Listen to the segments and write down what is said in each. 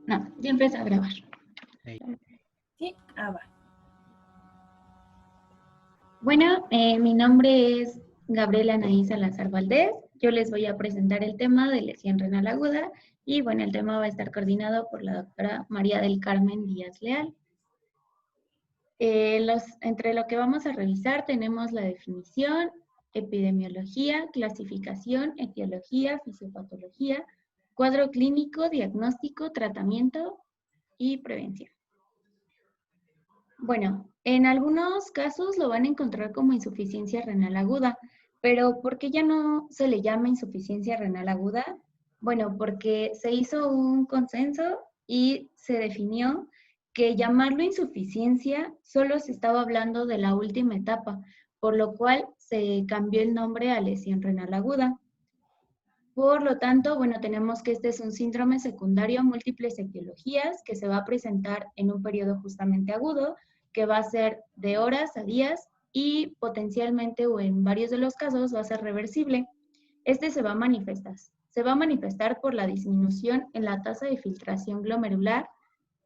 No, ya empecé a grabar. Ahí. Sí, va. Bueno, mi nombre es Gabriela Anaí Salazar Valdés. Yo les voy a presentar el tema de lesión renal aguda y bueno, el tema va a estar coordinado por la doctora María del Carmen Díaz Leal. Entre lo que vamos a revisar tenemos la definición, epidemiología, clasificación, etiología, fisiopatología, cuadro clínico, diagnóstico, tratamiento y prevención. Bueno, en algunos casos lo van a encontrar como insuficiencia renal aguda, pero ¿por qué ya no se le llama insuficiencia renal aguda? Bueno, porque se hizo un consenso y se definió que llamarlo insuficiencia solo se estaba hablando de la última etapa, por lo cual se cambió el nombre a lesión renal aguda. Por lo tanto, bueno, tenemos que este es un síndrome secundario a múltiples etiologías que se va a presentar en un periodo justamente agudo, que va a ser de horas a días y potencialmente o en varios de los casos va a ser reversible. Este se va a manifestar por la disminución en la tasa de filtración glomerular,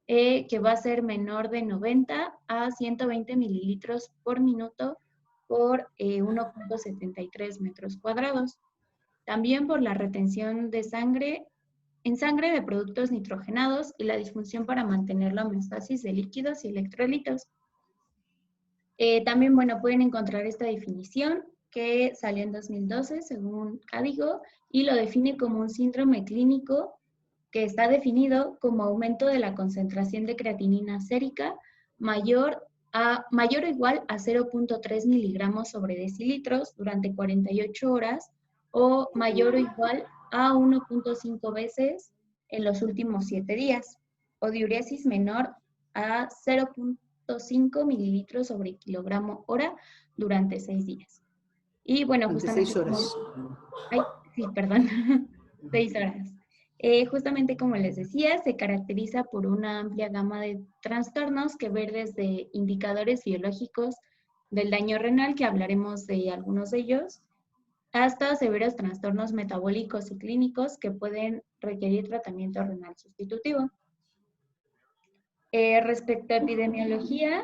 que va a ser menor de 90 a 120 mililitros por minuto por 1.73 metros cuadrados. También por la retención de sangre de productos nitrogenados y la disfunción para mantener la homeostasis de líquidos y electrolitos. También, bueno, pueden encontrar esta definición que salió en 2012 según Cadigo y lo define como un síndrome clínico que está definido como aumento de la concentración de creatinina sérica mayor o igual a 0.3 miligramos sobre decilitros durante 48 horas o mayor o igual a 1.5 veces en los últimos 7 días, o diuresis menor a 0.5 mililitros sobre kilogramo hora durante 6 días. Y bueno, justamente... 6 horas. Ay, sí, perdón, 6 horas. Justamente como les decía, se caracteriza por una amplia gama de trastornos que ver desde indicadores biológicos del daño renal, que hablaremos de algunos de ellos, hasta severos trastornos metabólicos y clínicos que pueden requerir tratamiento renal sustitutivo. Respecto a epidemiología,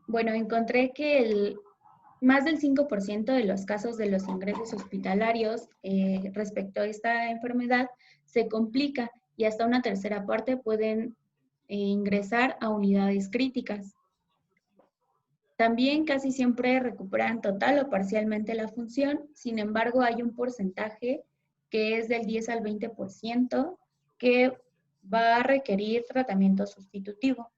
bueno, encontré que más del 5% de los casos de los ingresos hospitalarios respecto a esta enfermedad se complica y hasta una tercera parte pueden ingresar a unidades críticas. También casi siempre recuperan total o parcialmente la función, sin embargo hay un porcentaje que es del 10 al 20% que va a requerir tratamiento sustitutivo.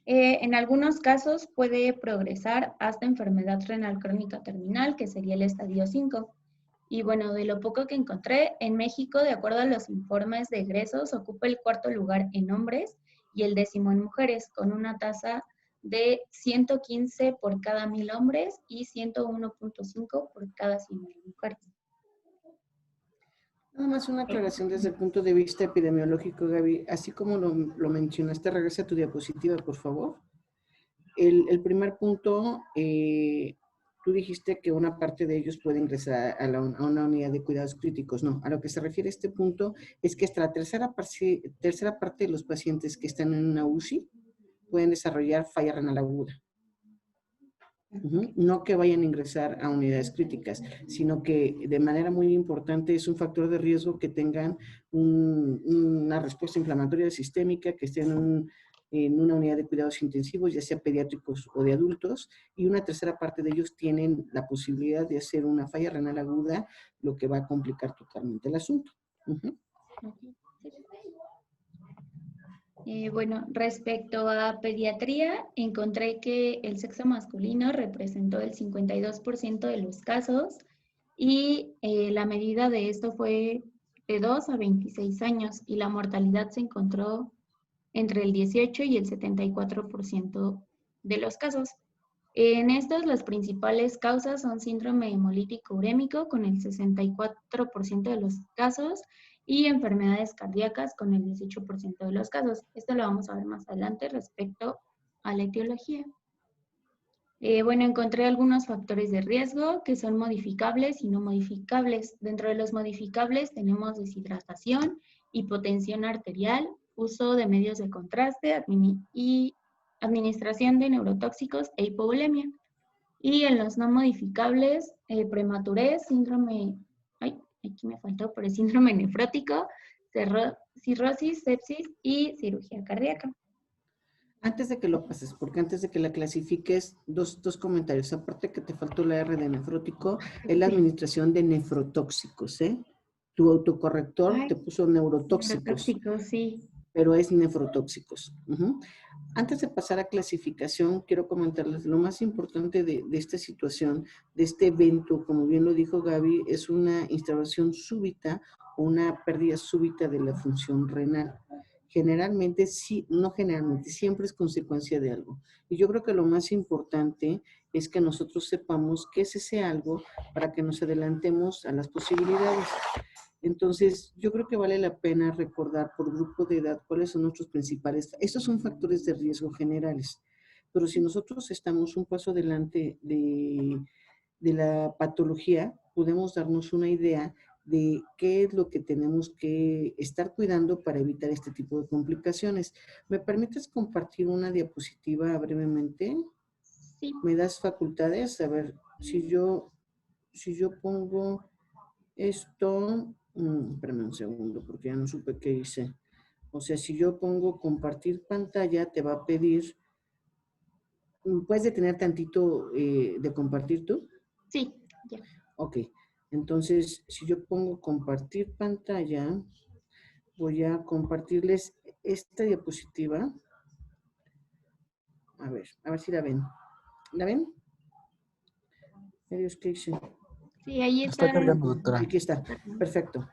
En algunos casos puede progresar hasta enfermedad renal crónica terminal, que sería el estadio 5. Y bueno, de lo poco que encontré, en México, de acuerdo a los informes de egresos, ocupa el 4º lugar en hombres y el 10º en mujeres, con una tasa de 115 por cada 1000 hombres y 101.5 por cada 100,000 mujeres. Nada más una aclaración desde el punto de vista epidemiológico, Gaby. Así como lo mencionaste, regresa a tu diapositiva, por favor. El primer punto, tú dijiste que una parte de ellos puede ingresar a una unidad de cuidados críticos. No, a lo que se refiere este punto es que hasta la tercera parte de los pacientes que están en una UCI pueden desarrollar falla renal aguda. No que vayan a ingresar a unidades críticas, sino que de manera muy importante es un factor de riesgo que tengan una respuesta inflamatoria sistémica, que estén en una unidad de cuidados intensivos, ya sea pediátricos o de adultos, y una tercera parte de ellos tienen la posibilidad de hacer una falla renal aguda, lo que va a complicar totalmente el asunto. Bueno, respecto a pediatría, encontré que el sexo masculino representó el 52% de los casos y la medida de esto fue de 2 a 26 años y la mortalidad se encontró entre el 18 y el 74% de los casos. En estos, las principales causas son síndrome hemolítico urémico con el 64% de los casos y enfermedades cardíacas con el 18% de los casos. Esto lo vamos a ver más adelante respecto a la etiología. Bueno, encontré algunos factores de riesgo que son modificables y no modificables. Dentro de los modificables tenemos deshidratación, hipotensión arterial, uso de medios de contraste y administración de neurotóxicos e hipovolemia. Y en los no modificables, prematurez, síndrome, ay, aquí me faltó, pero es síndrome nefrótico, cirrosis, sepsis y cirugía cardíaca. Antes de que lo pases, porque antes de que la clasifiques, dos comentarios. Aparte que te faltó la R de nefrótico, es la administración de nefrotóxicos, ¿eh? Tu autocorrector te puso neurotóxicos. Neurotóxicos, sí. Pero es nefrotóxicos. Antes de pasar a clasificación, quiero comentarles lo más importante de esta situación, de este evento, como bien lo dijo Gaby, es una instauración súbita o una pérdida súbita de la función renal. Generalmente, sí, no generalmente, siempre es consecuencia de algo. Y yo creo que lo más importante es que nosotros sepamos qué es ese algo para que nos adelantemos a las posibilidades. Entonces, yo creo que vale la pena recordar por grupo de edad cuáles son nuestros principales. Estos son factores de riesgo generales, pero si nosotros estamos un paso adelante de la patología, podemos darnos una idea de qué es lo que tenemos que estar cuidando para evitar este tipo de complicaciones. ¿Me permites compartir una diapositiva brevemente? Sí. ¿Me das facultades? A ver, si yo pongo esto, espérame un segundo porque ya no supe qué hice. O sea, si yo pongo compartir pantalla, te va a pedir, ¿puedes detener tantito de compartir tú? Sí, ya. Ok, entonces si yo pongo compartir pantalla, voy a compartirles esta diapositiva. A ver si la ven. ¿La ven? Medios, ¿qué hice? Sí, ahí está. Está cargando, doctora. Aquí está, perfecto.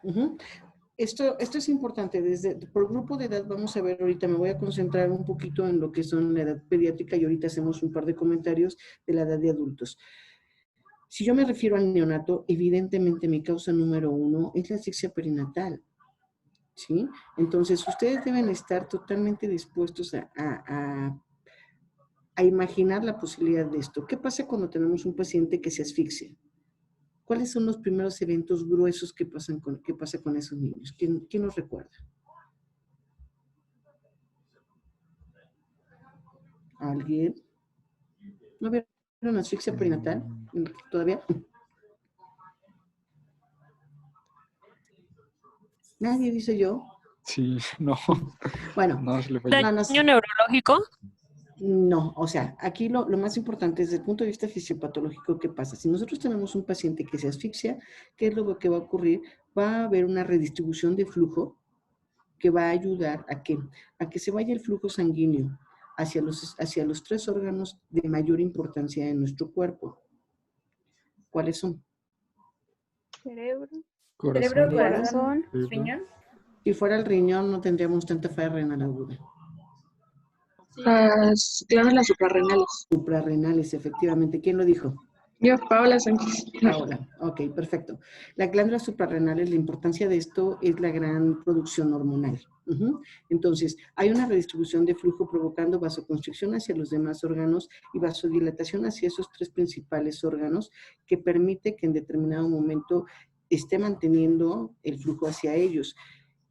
Esto es importante, por grupo de edad vamos a ver ahorita, me voy a concentrar un poquito en lo que son la edad pediátrica y ahorita hacemos un par de comentarios de la edad de adultos. Si yo me refiero al neonato, evidentemente mi causa número 1 es la asfixia perinatal, ¿sí? Entonces ustedes deben estar totalmente dispuestos a imaginar la posibilidad de esto. ¿Qué pasa cuando tenemos un paciente que se asfixia? ¿Cuáles son los primeros eventos gruesos que pasa con esos niños? ¿Quién nos recuerda? ¿Alguien? ¿No vieron asfixia perinatal todavía? ¿Nadie dice yo? Sí, no. Bueno. No, se le falló. ¿Daño neurológico? No, o sea, aquí lo más importante desde el punto de vista fisiopatológico, ¿qué pasa? Si nosotros tenemos un paciente que se asfixia, ¿qué es lo que va a ocurrir? Va a haber una redistribución de flujo que va a ayudar a que se vaya el flujo sanguíneo hacia los 3 órganos de mayor importancia en nuestro cuerpo. ¿Cuáles son? Cerebro. Corazón, Riñón. Si fuera el riñón, no tendríamos tanta falla renal aguda. Las glándulas suprarrenales. Suprarrenales, efectivamente. ¿Quién lo dijo? Yo, Paola Sánchez. Paola. Ok, perfecto. Las glándulas suprarrenales, la importancia de esto es la gran producción hormonal. Entonces, hay una redistribución de flujo provocando vasoconstricción hacia los demás órganos y vasodilatación hacia esos 3 principales órganos que permite que en determinado momento esté manteniendo el flujo hacia ellos.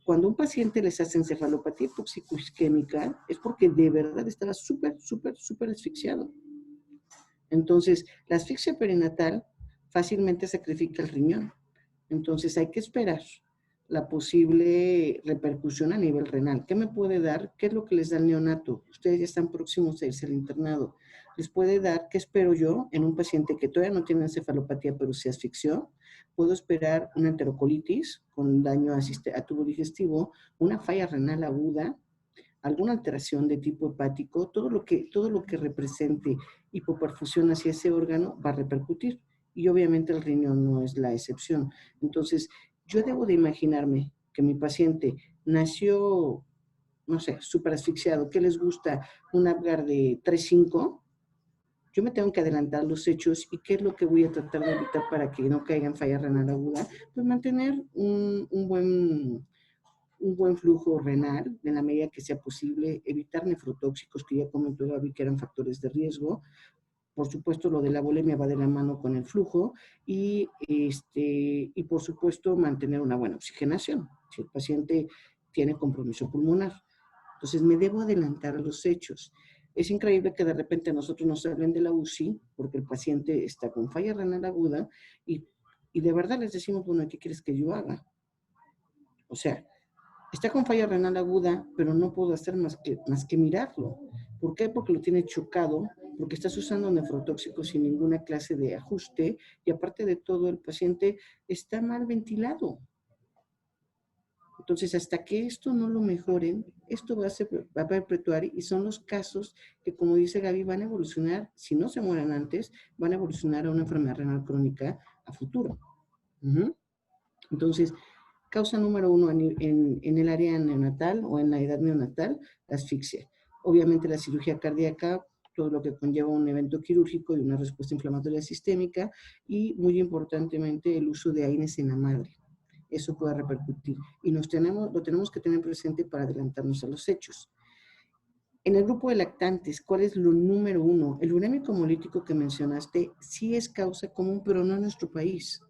Cuando un paciente les hace encefalopatía hipoxico-isquémica es porque de verdad estaba súper asfixiado. Entonces, la asfixia perinatal fácilmente sacrifica el riñón. Entonces, hay que esperar la posible repercusión a nivel renal. ¿Qué me puede dar? ¿Qué es lo que les da el neonato? Ustedes ya están próximos a irse al internado. Les puede dar, ¿qué espero yo? En un paciente que todavía no tiene encefalopatía, pero se asfixió, puedo esperar una enterocolitis con daño a tubo digestivo, una falla renal aguda, alguna alteración de tipo hepático, todo lo que represente hipoperfusión hacia ese órgano va a repercutir. Y obviamente el riñón no es la excepción. Entonces, yo debo de imaginarme que mi paciente nació, no sé, súper asfixiado, ¿qué les gusta? Un Apgar de 3.5. Yo me tengo que adelantar los hechos y qué es lo que voy a tratar de evitar para que no caiga en falla renal aguda. Pues mantener un buen flujo renal en la medida que sea posible, evitar nefrotóxicos, que ya comentó Gaby que eran factores de riesgo, Por supuesto, lo de la bulimia va de la mano con el flujo y por supuesto, mantener una buena oxigenación. Si el paciente tiene compromiso pulmonar. Entonces, me debo adelantar a los hechos. Es increíble que de repente nosotros nos hablen de la UCI porque el paciente está con falla renal aguda y de verdad les decimos, bueno, ¿qué quieres que yo haga? O sea, está con falla renal aguda, pero no puedo hacer más que mirarlo. ¿Por qué? Porque lo tiene chocado, porque estás usando nefrotóxicos sin ninguna clase de ajuste y aparte de todo, el paciente está mal ventilado. Entonces, hasta que esto no lo mejoren, esto va a perpetuar y son los casos que, como dice Gaby, van a evolucionar, si no se mueren antes, van a evolucionar a una enfermedad renal crónica a futuro. Entonces, causa número 1 en el área neonatal o en la edad neonatal, la asfixia. Obviamente la cirugía cardíaca, todo lo que conlleva un evento quirúrgico y una respuesta inflamatoria sistémica y, muy importantemente, el uso de AINES en la madre. Eso puede repercutir y lo tenemos que tener presente para adelantarnos a los hechos. En el grupo de lactantes, ¿cuál es lo número 1? El urémico hemolítico que mencionaste sí es causa común, pero no en nuestro país.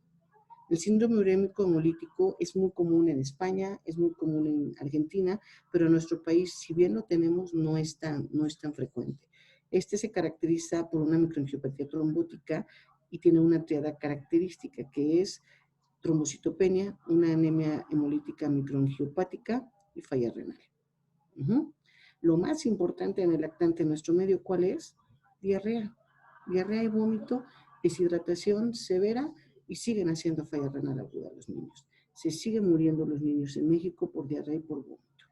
El síndrome urémico hemolítico es muy común en España, es muy común en Argentina, pero en nuestro país, si bien lo tenemos, no es tan frecuente. Este se caracteriza por una microangiopatía trombótica y tiene una triada característica que es trombocitopenia, una anemia hemolítica microangiopática y falla renal. Lo más importante en el lactante en nuestro medio, ¿cuál es? Diarrea. Diarrea y vómito, deshidratación severa y siguen haciendo falla renal aguda los niños. Se siguen muriendo los niños en México por diarrea y por vómito.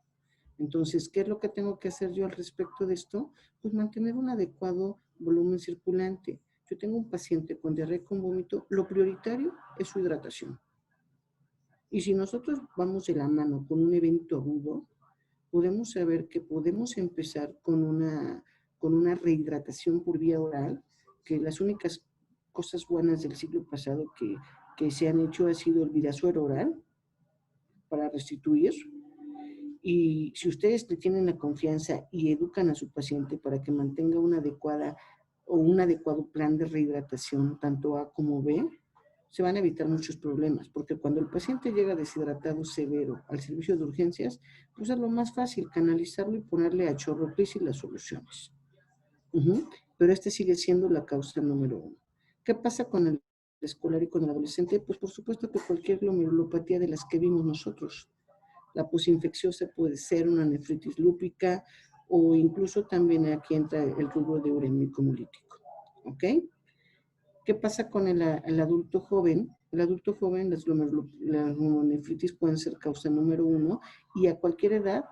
Entonces, ¿qué es lo que tengo que hacer yo al respecto de esto? Pues mantener un adecuado volumen circulante. Yo tengo un paciente con diarrea y con vómito, lo prioritario es su hidratación. Y si nosotros vamos de la mano con un evento agudo, podemos saber que podemos empezar con una rehidratación por vía oral, que las únicas cosas buenas del siglo pasado que se han hecho ha sido el Vidasuero oral para restituir. Y si ustedes le tienen la confianza y educan a su paciente para que mantenga una adecuada o un adecuado plan de rehidratación, tanto A como B, se van a evitar muchos problemas, porque cuando el paciente llega deshidratado severo al servicio de urgencias, pues es lo más fácil canalizarlo y ponerle a chorro y las soluciones. Pero este sigue siendo la causa número 1. ¿Qué pasa con el escolar y con el adolescente? Pues por supuesto que cualquier glomerulopatía de las que vimos nosotros. La posinfecciosa puede ser una nefritis lúpica o incluso también aquí entra el rubro de urémico hemolítico. ¿Ok? ¿Qué pasa con el adulto joven? El adulto joven, las glomerulonefritis pueden ser causa número 1 y a cualquier edad,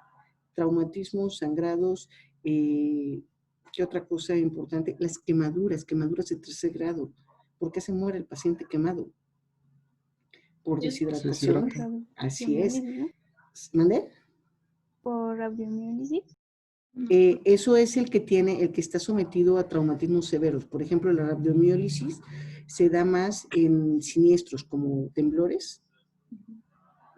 traumatismos, sangrados, ¿qué otra cosa importante? Las quemaduras de tercer grado. ¿Por qué se muere el paciente quemado? Por deshidratación. Así es. ¿Mande? ¿Por rabdomiólisis? Eso es el que está sometido a traumatismos severos. Por ejemplo, la rabdomiólisis se da más en siniestros como temblores.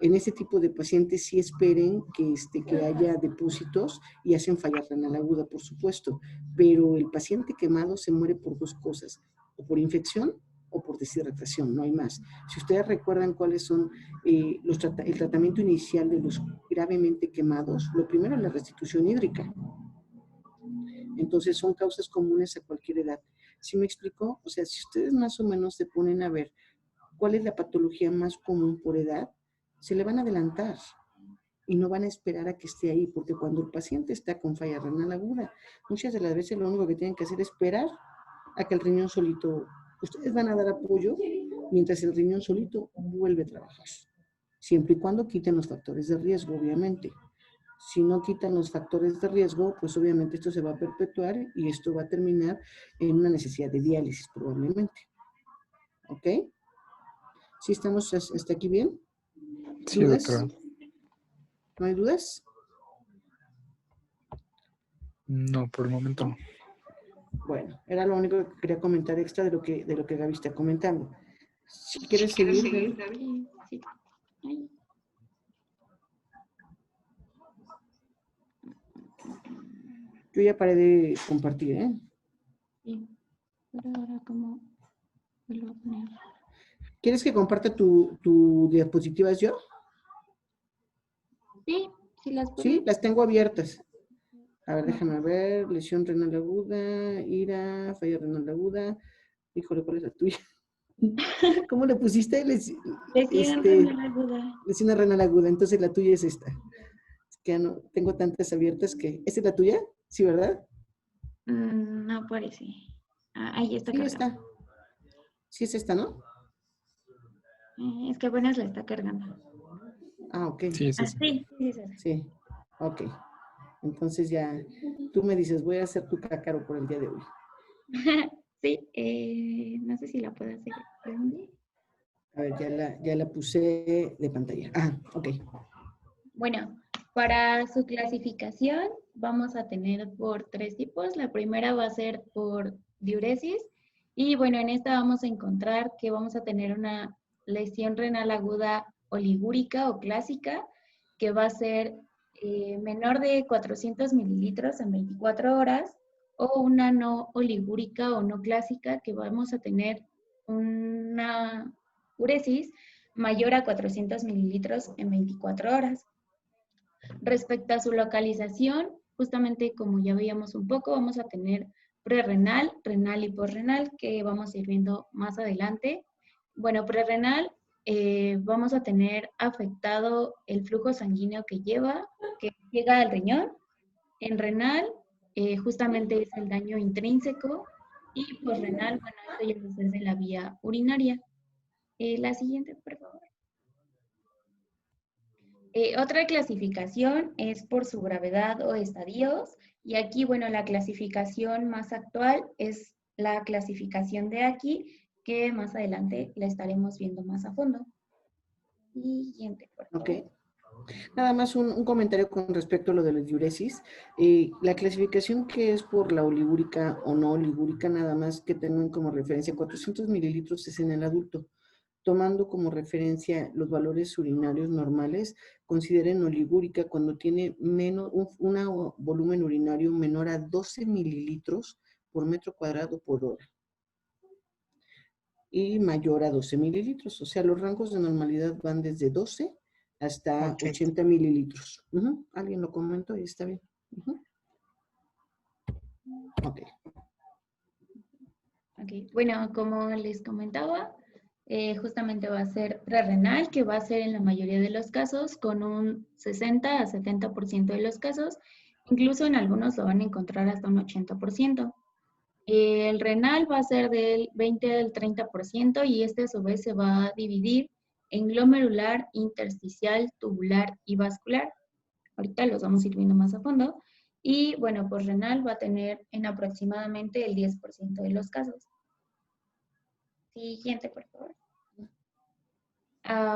En ese tipo de pacientes sí esperen que haya depósitos y hacen falla renal aguda, por supuesto. Pero el paciente quemado se muere por 2 cosas, o por infección o por deshidratación, no hay más. Si ustedes recuerdan cuáles son el tratamiento inicial de los gravemente quemados, lo primero es la restitución hídrica. Entonces son causas comunes a cualquier edad. ¿Sí me explicó? O sea, si ustedes más o menos se ponen a ver cuál es la patología más común por edad, se le van a adelantar y no van a esperar a que esté ahí, porque cuando el paciente está con falla renal aguda, muchas de las veces lo único que tienen que hacer es esperar a que el riñón solito, ustedes van a dar apoyo mientras el riñón solito vuelve a trabajar, siempre y cuando quiten los factores de riesgo, obviamente. Si no quitan los factores de riesgo, pues obviamente esto se va a perpetuar y esto va a terminar en una necesidad de diálisis probablemente. ¿Ok? ¿Sí estamos hasta aquí bien? Sí, ¿Dudas? doctora. ¿No hay dudas? No, por el momento no. Bueno, era lo único que quería comentar extra de lo que Gaby está comentando. Si quieres seguir, Gaby. Sí. Ay. Yo ya paré de compartir, ¿eh? Sí. Pero ahora, ¿cómo lo voy a poner? ¿Quieres que comparta tu diapositivas yo? Sí, sí las puedo. Sí, las tengo abiertas. A ver, déjame ver. Lesión renal aguda, ira, falla renal aguda. Híjole, ¿cuál es la tuya? ¿Cómo le pusiste? Lesión Este, renal aguda. lesión renal aguda. Entonces la tuya es esta. Es que ya no tengo tantas abiertas que. ¿Esta es la tuya? Sí, ¿verdad? No aparece. Ahí está Sí, cargando. está. Sí es esta, ¿no? Es que apenas la está cargando. Ah, ok. Sí, es esa. Sí, sí, sí. Sí, ok. Entonces ya, tú me dices, voy a hacer tu cácaro por el día de hoy. Sí, no sé si la puedo hacer grande. A ver, ya la puse de pantalla. Ah, ok. Bueno, para su clasificación vamos a tener por 3 tipos. La primera va a ser por diuresis y bueno, en esta vamos a encontrar que vamos a tener una lesión renal aguda oligúrica o clásica que va a ser menor de 400 mililitros en 24 horas o una no oligúrica o no clásica que vamos a tener una uresis mayor a 400 mililitros en 24 horas. Respecto a su localización, justamente como ya veíamos un poco, vamos a tener prerrenal, renal y posrenal, que vamos a ir viendo más adelante. Bueno, prerrenal, vamos a tener afectado el flujo sanguíneo que llega al riñón. En renal, justamente es el daño intrínseco. Y posrenal, bueno, esto ya va a ser de la vía urinaria. La siguiente, por favor. Otra clasificación es por su gravedad o estadios. Y aquí, bueno, la clasificación más actual es la clasificación de aquí, que más adelante la estaremos viendo más a fondo. Siguiente, por favor. Ok. Nada más un comentario con respecto a lo de la diuresis. La clasificación que es por la oligúrica o no oligúrica, nada más que tengan como referencia 400 mililitros es en el adulto. Tomando como referencia los valores urinarios normales, consideren oligúrica cuando tiene un volumen urinario menor a 12 mililitros por metro cuadrado por hora y mayor a 12 mililitros. O sea, los rangos de normalidad van desde 12 hasta 80 mililitros. ¿Alguien lo comentó? Ahí está bien. Ok. Ok, bueno, como les comentaba, justamente va a ser prerrenal, que va a ser en la mayoría de los casos con un 60 a 70% de los casos, incluso en algunos lo van a encontrar hasta un 80%. El renal va a ser del 20 al 30% y este a su vez se va a dividir en glomerular, intersticial, tubular y vascular. Ahorita los vamos a ir viendo más a fondo. Y bueno, pues renal va a tener en aproximadamente el 10% de los casos. Siguiente, por favor.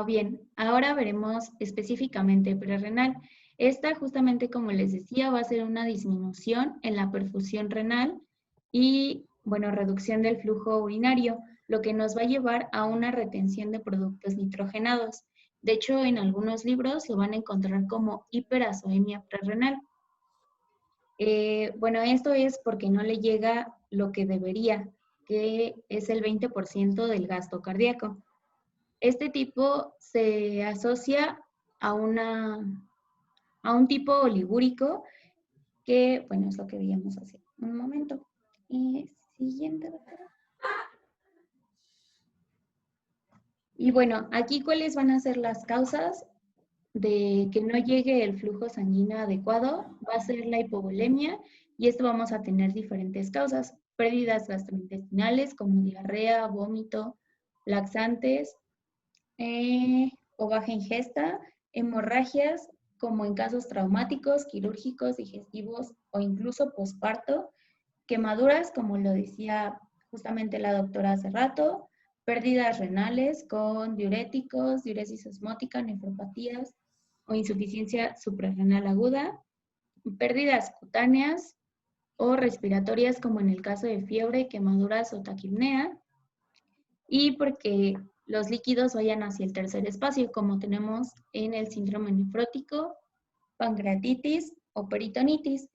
Bien, ahora veremos específicamente prerrenal. Esta, justamente como les decía, va a ser una disminución en la perfusión renal y, bueno, reducción del flujo urinario, lo que nos va a llevar a una retención de productos nitrogenados. De hecho, en algunos libros lo van a encontrar como hiperazoemia prerrenal. Bueno, esto es porque no le llega lo que debería, que es el 20% del gasto cardíaco. Este tipo se asocia a un tipo oligúrico que, bueno, es lo que veíamos hace un momento. Siguiente, doctora. Y bueno, aquí cuáles van a ser las causas de que no llegue el flujo sanguíneo adecuado. Va a ser la hipovolemia y esto vamos a tener diferentes causas. Pérdidas gastrointestinales como diarrea, vómito, laxantes, o baja ingesta, hemorragias como en casos traumáticos, quirúrgicos, digestivos o incluso posparto, quemaduras como lo decía justamente la doctora hace rato, pérdidas renales con diuréticos, diuresis osmótica, nefropatías o insuficiencia suprarrenal aguda, pérdidas cutáneas o respiratorias como en el caso de fiebre, quemaduras o taquipnea, y porque los líquidos vayan hacia el tercer espacio, como tenemos en el síndrome nefrótico, pancreatitis o peritonitis.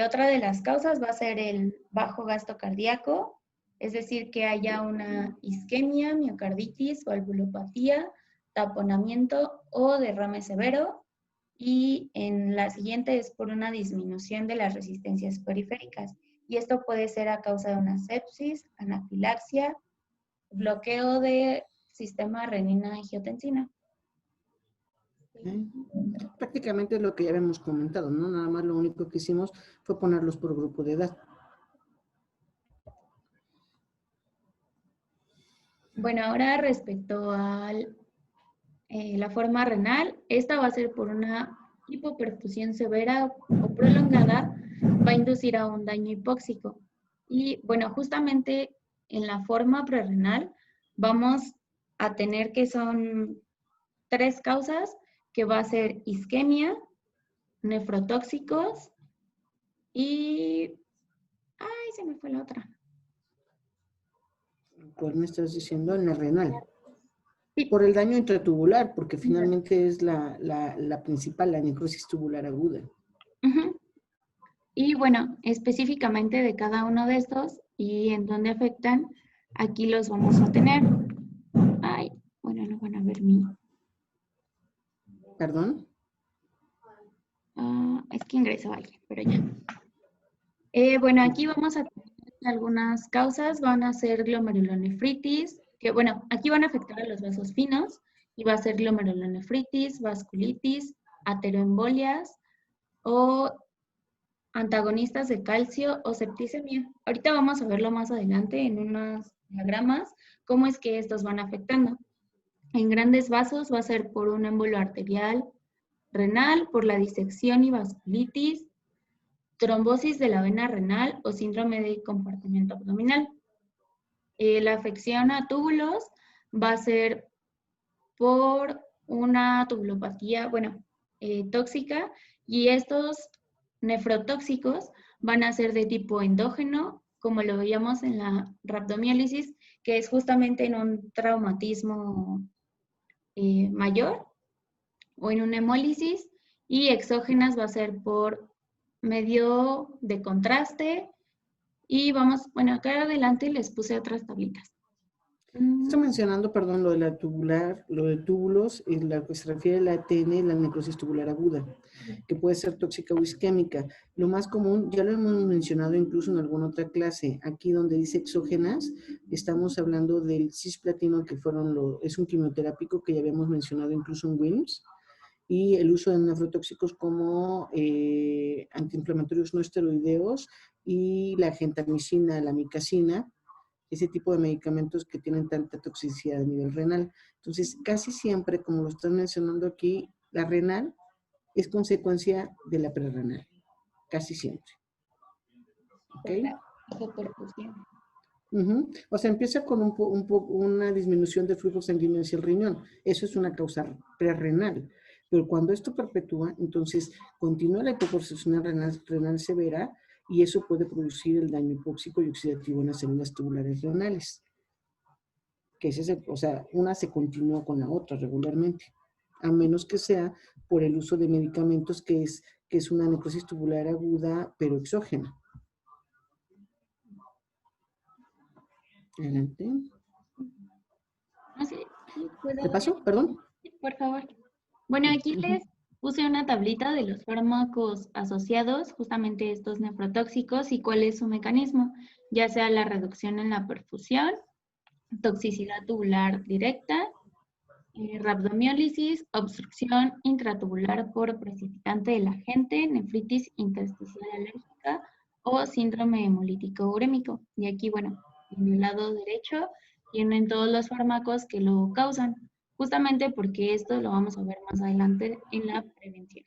Otra de las causas va a ser el bajo gasto cardíaco es decir, que haya una isquemia, miocarditis, valvulopatía, taponamiento o derrame severo. Y en la siguiente es por una disminución de las resistencias periféricas. Y esto puede ser a causa de una sepsis, anafilaxia, bloqueo del sistema renina-angiotensina. Prácticamente lo que ya habíamos comentado, ¿no? Nada más lo único que hicimos fue ponerlos por grupo de edad. Bueno, ahora respecto a la forma renal, esta va a ser por una hipoperfusión severa o prolongada, va a inducir a un daño hipóxico. Y bueno, justamente en la forma prerrenal vamos a tener que son 3 causas, que va a ser isquemia, nefrotóxicos y... ¡Ay, se me fue la otra! ¿Cuál me estás diciendo? En la renal. Sí. Por el daño intratubular, porque finalmente es la principal, la necrosis tubular aguda. Uh-huh. Y bueno, específicamente de cada uno de estos y en dónde afectan, aquí los vamos a tener. Ay, bueno, no van a ver mi... ¿Perdón? Es que ingresó alguien, pero ya. Bueno, aquí vamos a tener algunas causas. Van a ser glomerulonefritis, que bueno, aquí van a afectar a los vasos finos, y va a ser glomerulonefritis, vasculitis, ateroembolias o antagonistas de calcio o septicemia. Ahorita vamos a verlo más adelante en unos diagramas, cómo es que estos van afectando. En grandes vasos va a ser por un émbolo arterial renal, por la disección y vasculitis, trombosis de la vena renal o síndrome de compartimiento abdominal. La afección a túbulos va a ser por una tubulopatía, bueno, tóxica, y estos nefrotóxicos van a ser de tipo endógeno, como lo veíamos en la rhabdomiólisis, que es justamente en un traumatismo mayor, o en una hemólisis, y exógenas va a ser por medio de contraste, y vamos, bueno, acá adelante les puse otras tablitas. Estoy mencionando, perdón, lo de la tubular, lo de túbulos, y lo que se refiere a la ATN, la necrosis tubular aguda, que puede ser tóxica o isquémica. Lo más común, ya lo hemos mencionado incluso en alguna otra clase, aquí donde dice exógenas, estamos hablando del cisplatino, que es un quimioterápico que ya habíamos mencionado incluso en WIMS, y el uso de nefrotóxicos como antiinflamatorios no esteroideos y la gentamicina, la micacina, ese tipo de medicamentos que tienen tanta toxicidad a nivel renal. Entonces, casi siempre, como lo están mencionando aquí, la renal es consecuencia de la prerrenal, casi siempre. ¿Ok? O sea, empieza con una disminución del flujo sanguíneo hacia el riñón. Eso es una causa prerrenal. Pero cuando esto perpetúa, entonces continúa la hipocortisolemia renal severa y eso puede producir el daño hipóxico y oxidativo en las células tubulares renales. Que o sea, una se continúa con la otra regularmente, a menos que sea por el uso de medicamentos que es una necrosis tubular aguda, pero exógena. Adelante. ¿Le paso? Perdón. Por favor. Bueno, aquí les puse una tablita de los fármacos asociados, justamente estos nefrotóxicos, y cuál es su mecanismo, ya sea la reducción en la perfusión, toxicidad tubular directa, rhabdomiólisis, obstrucción intratubular por precipitante del agente, nefritis intersticial alérgica o síndrome hemolítico urémico. Y aquí, bueno, en el lado derecho tienen todos los fármacos que lo causan, justamente porque esto lo vamos a ver más adelante en la prevención.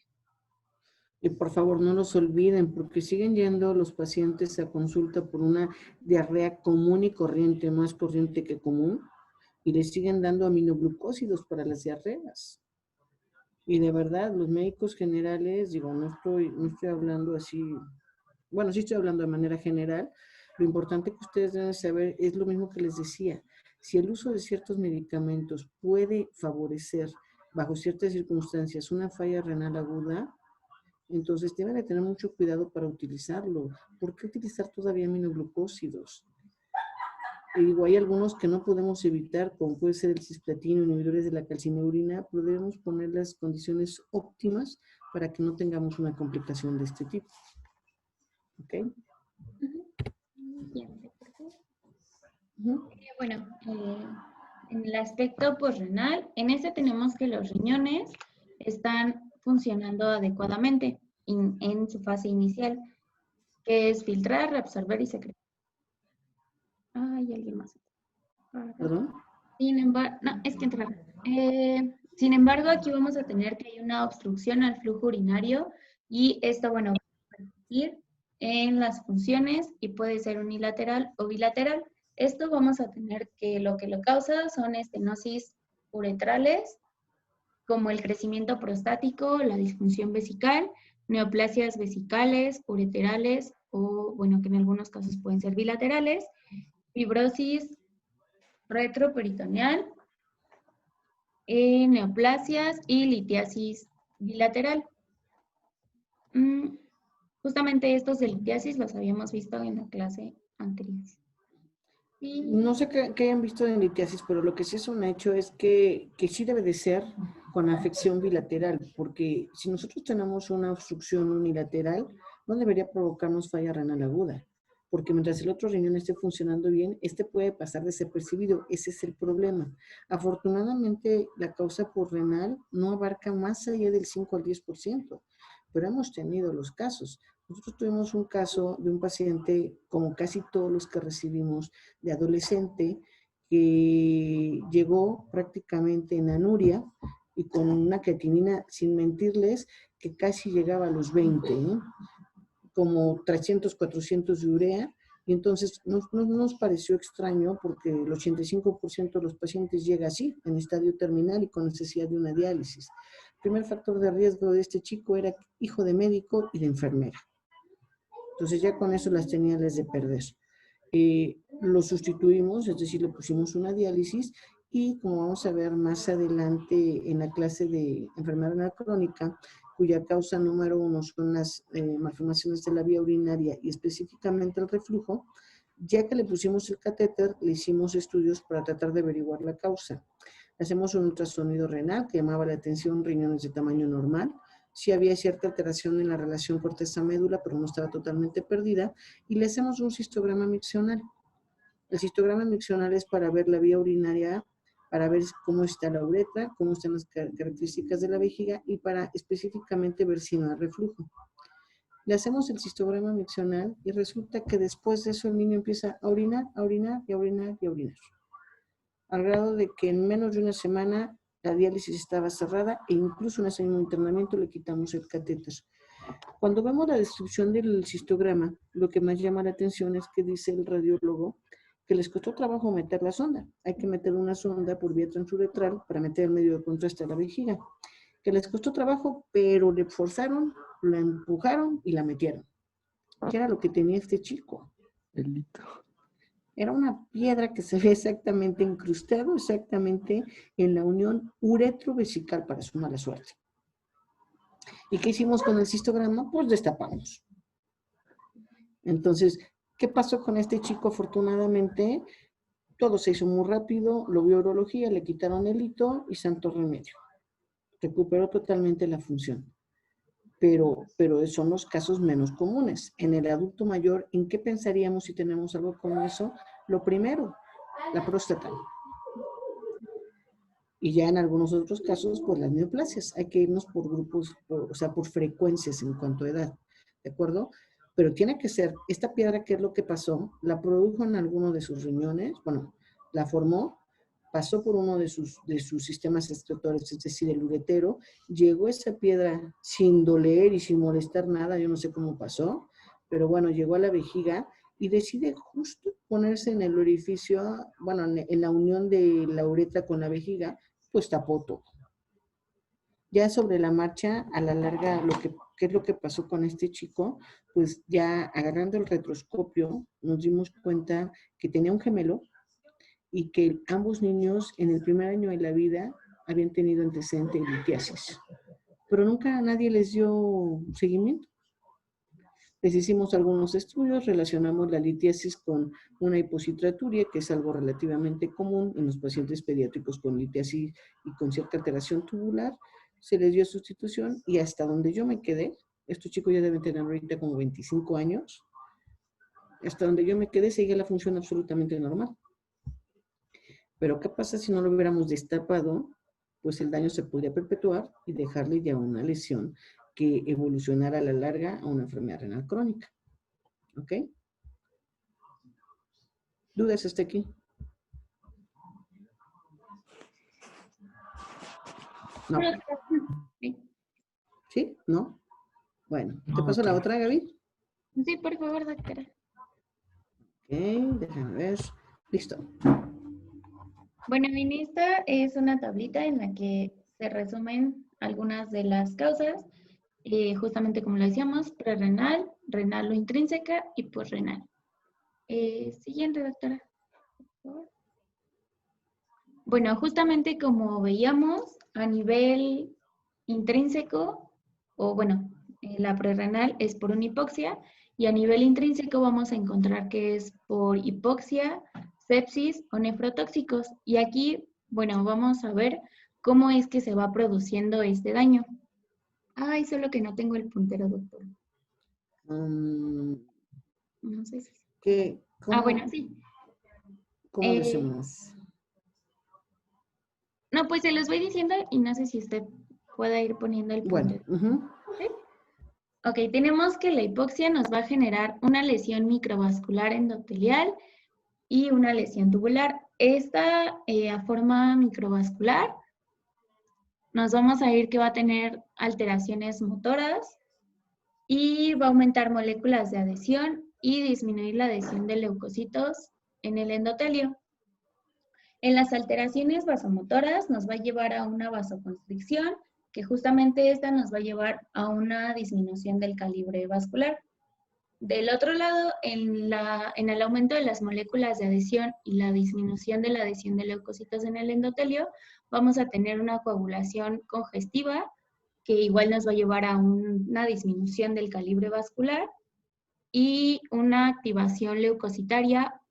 Y por favor no los olviden porque siguen yendo los pacientes a consulta por una diarrea común y corriente, más corriente que común, y les siguen dando aminoglucósidos para las diarreas. Y de verdad, los médicos generales, digo, no estoy hablando así, bueno, sí estoy hablando de manera general, lo importante que ustedes deben saber es lo mismo que les decía. Si el uso de ciertos medicamentos puede favorecer, bajo ciertas circunstancias, una falla renal aguda, entonces deben de tener mucho cuidado para utilizarlo. ¿Por qué utilizar todavía aminoglucósidos? Y digo, hay algunos que no podemos evitar, como puede ser el cisplatino, inhibidores de la calcineurina, podemos poner las condiciones óptimas para que no tengamos una complicación de este tipo. ¿Ok? Bien, de acuerdo. Ujú. Bueno, en el aspecto posrenal, en este tenemos que los riñones están funcionando adecuadamente en su fase inicial, que es filtrar, reabsorber y secretar. Ay, alguien más. ¿Perdón? Sin embargo, no, es que entrar. Sin embargo, aquí vamos a tener que hay una obstrucción al flujo urinario y esto, bueno, va a repercutir en las funciones y puede ser unilateral o bilateral. Esto vamos a tener que lo causa son estenosis uretrales, como el crecimiento prostático, la disfunción vesical, neoplasias vesicales, ureterales o, bueno, que en algunos casos pueden ser bilaterales, fibrosis retroperitoneal, neoplasias y litiasis bilateral. Justamente estos de litiasis los habíamos visto en la clase anterior. Y No sé qué hayan visto en litiasis, pero lo que sí es un hecho es que sí debe de ser con afección bilateral, porque si nosotros tenemos una obstrucción unilateral, no debería provocarnos falla renal aguda, porque mientras el otro riñón esté funcionando bien, este puede pasar desapercibido. Ese es el problema. Afortunadamente, la causa por renal no abarca más allá del 5 al 10%, pero hemos tenido los casos. Nosotros tuvimos un caso de un paciente, como casi todos los que recibimos, de adolescente, que llegó prácticamente en anuria y con una creatinina, sin mentirles, que casi llegaba a los 20, ¿eh? Como 300, 400 de urea. Y entonces nos pareció extraño porque el 85% de los pacientes llega así, en estadio terminal y con necesidad de una diálisis. El primer factor de riesgo de este chico era hijo de médico y de enfermera. Entonces ya con eso las tenía les de perder. Lo sustituimos, es decir, le pusimos una diálisis y como vamos a ver más adelante en la clase de enfermedad renal crónica, cuya causa número 1 son las malformaciones de la vía urinaria y específicamente el reflujo, ya que le pusimos el catéter, le hicimos estudios para tratar de averiguar la causa. Hacemos un ultrasonido renal que llamaba la atención riñones de tamaño normal. Sí había cierta alteración en la relación corteza-médula, pero no estaba totalmente perdida. Y le hacemos un cistograma miccional. El cistograma miccional es para ver la vía urinaria, para ver cómo está la uretra, cómo están las características de la vejiga y para específicamente ver si no hay reflujo. Le hacemos el cistograma miccional y resulta que después de eso el niño empieza a orinar, a orinar y a orinar y a orinar. Al grado de que en menos de una semana la diálisis estaba cerrada e incluso en ese mismo internamiento le quitamos el catéter. Cuando vemos la descripción del cistograma, lo que más llama la atención es que dice el radiólogo que les costó trabajo meter la sonda. Hay que meter una sonda por vía transuretral para meter el medio de contraste a la vejiga. Que les costó trabajo, pero le forzaron, la empujaron y la metieron. ¿Qué era lo que tenía este chico? El hito. Era una piedra que se ve exactamente incrustado, exactamente en la unión uretrovesical para su mala suerte. ¿Y qué hicimos con el cistograma? Pues destapamos. Entonces, ¿qué pasó con este chico? Afortunadamente, todo se hizo muy rápido, lo vio urología, le quitaron el hito y santo remedio. Recuperó totalmente la función. Pero son los casos menos comunes. En el adulto mayor, ¿en qué pensaríamos si tenemos algo como eso? Lo primero, la próstata. Y ya en algunos otros casos, pues las neoplasias. Hay que irnos por grupos, o sea, por frecuencias en cuanto a edad, ¿de acuerdo? Pero tiene que ser, esta piedra, ¿qué es lo que pasó? La produjo en alguno de sus riñones, bueno, la formó, pasó por uno de sus sistemas excretores, es decir, el uretero, llegó esa piedra sin doler y sin molestar nada, yo no sé cómo pasó, pero bueno, llegó a la vejiga y decide justo ponerse en el orificio, bueno, en la unión de la uretra con la vejiga, pues tapó todo. Ya sobre la marcha, a la larga, ¿qué es lo que pasó con este chico? Pues ya agarrando el retroscopio, nos dimos cuenta que tenía un gemelo y que ambos niños en el primer año de la vida habían tenido antecedente de litiasis. Pero nunca nadie les dio seguimiento. Les hicimos algunos estudios, relacionamos la litiasis con una hipocitraturia, que es algo relativamente común en los pacientes pediátricos con litiasis y con cierta alteración tubular. Se les dio sustitución y hasta donde yo me quedé, estos chicos ya deben tener ahorita como 25 años, hasta donde yo me quedé sigue la función absolutamente normal. Pero ¿qué pasa si no lo hubiéramos destapado? Pues el daño se podría perpetuar y dejarle ya una lesión que evolucionara a la larga a una enfermedad renal crónica. ¿Ok? ¿Dudas hasta aquí? No. ¿Sí? ¿No? Bueno, ¿te No, paso la doctora. otra, Gaby? Sí, por favor, doctora. Ok, déjame ver. Listo. Bueno, en esta es una tablita en la que se resumen algunas de las causas, justamente como lo decíamos, prerrenal, renal o intrínseca y posrenal. Siguiente, doctora. Por favor. Bueno, justamente como veíamos, a nivel intrínseco, o bueno, la prerrenal es por una hipoxia, y a nivel intrínseco vamos a encontrar que es por hipoxia, sepsis o nefrotóxicos. Y aquí, bueno, vamos a ver cómo es que se va produciendo este daño. Ay, solo que no tengo el puntero, doctor. No sé si... Ah, bueno, sí. ¿Cómo le Eh, hacemos? no, pues se los voy diciendo y no sé si usted pueda ir poniendo el Bueno, puntero. ¿Sí? Ok, tenemos que la hipoxia nos va a generar una lesión microvascular endotelial y una lesión tubular. Esta a forma microvascular nos vamos a ir que va a tener alteraciones motoras y va a aumentar moléculas de adhesión y disminuir la adhesión de leucocitos en el endotelio. En las alteraciones vasomotoras nos va a llevar a una vasoconstricción, que justamente esta nos va a llevar a una disminución del calibre vascular. Del otro lado, en el aumento de las moléculas de adhesión y la disminución de la adhesión de leucocitos en el endotelio, vamos a tener una coagulación congestiva, que igual nos va a llevar a una disminución del calibre vascular y una activación leucocitaria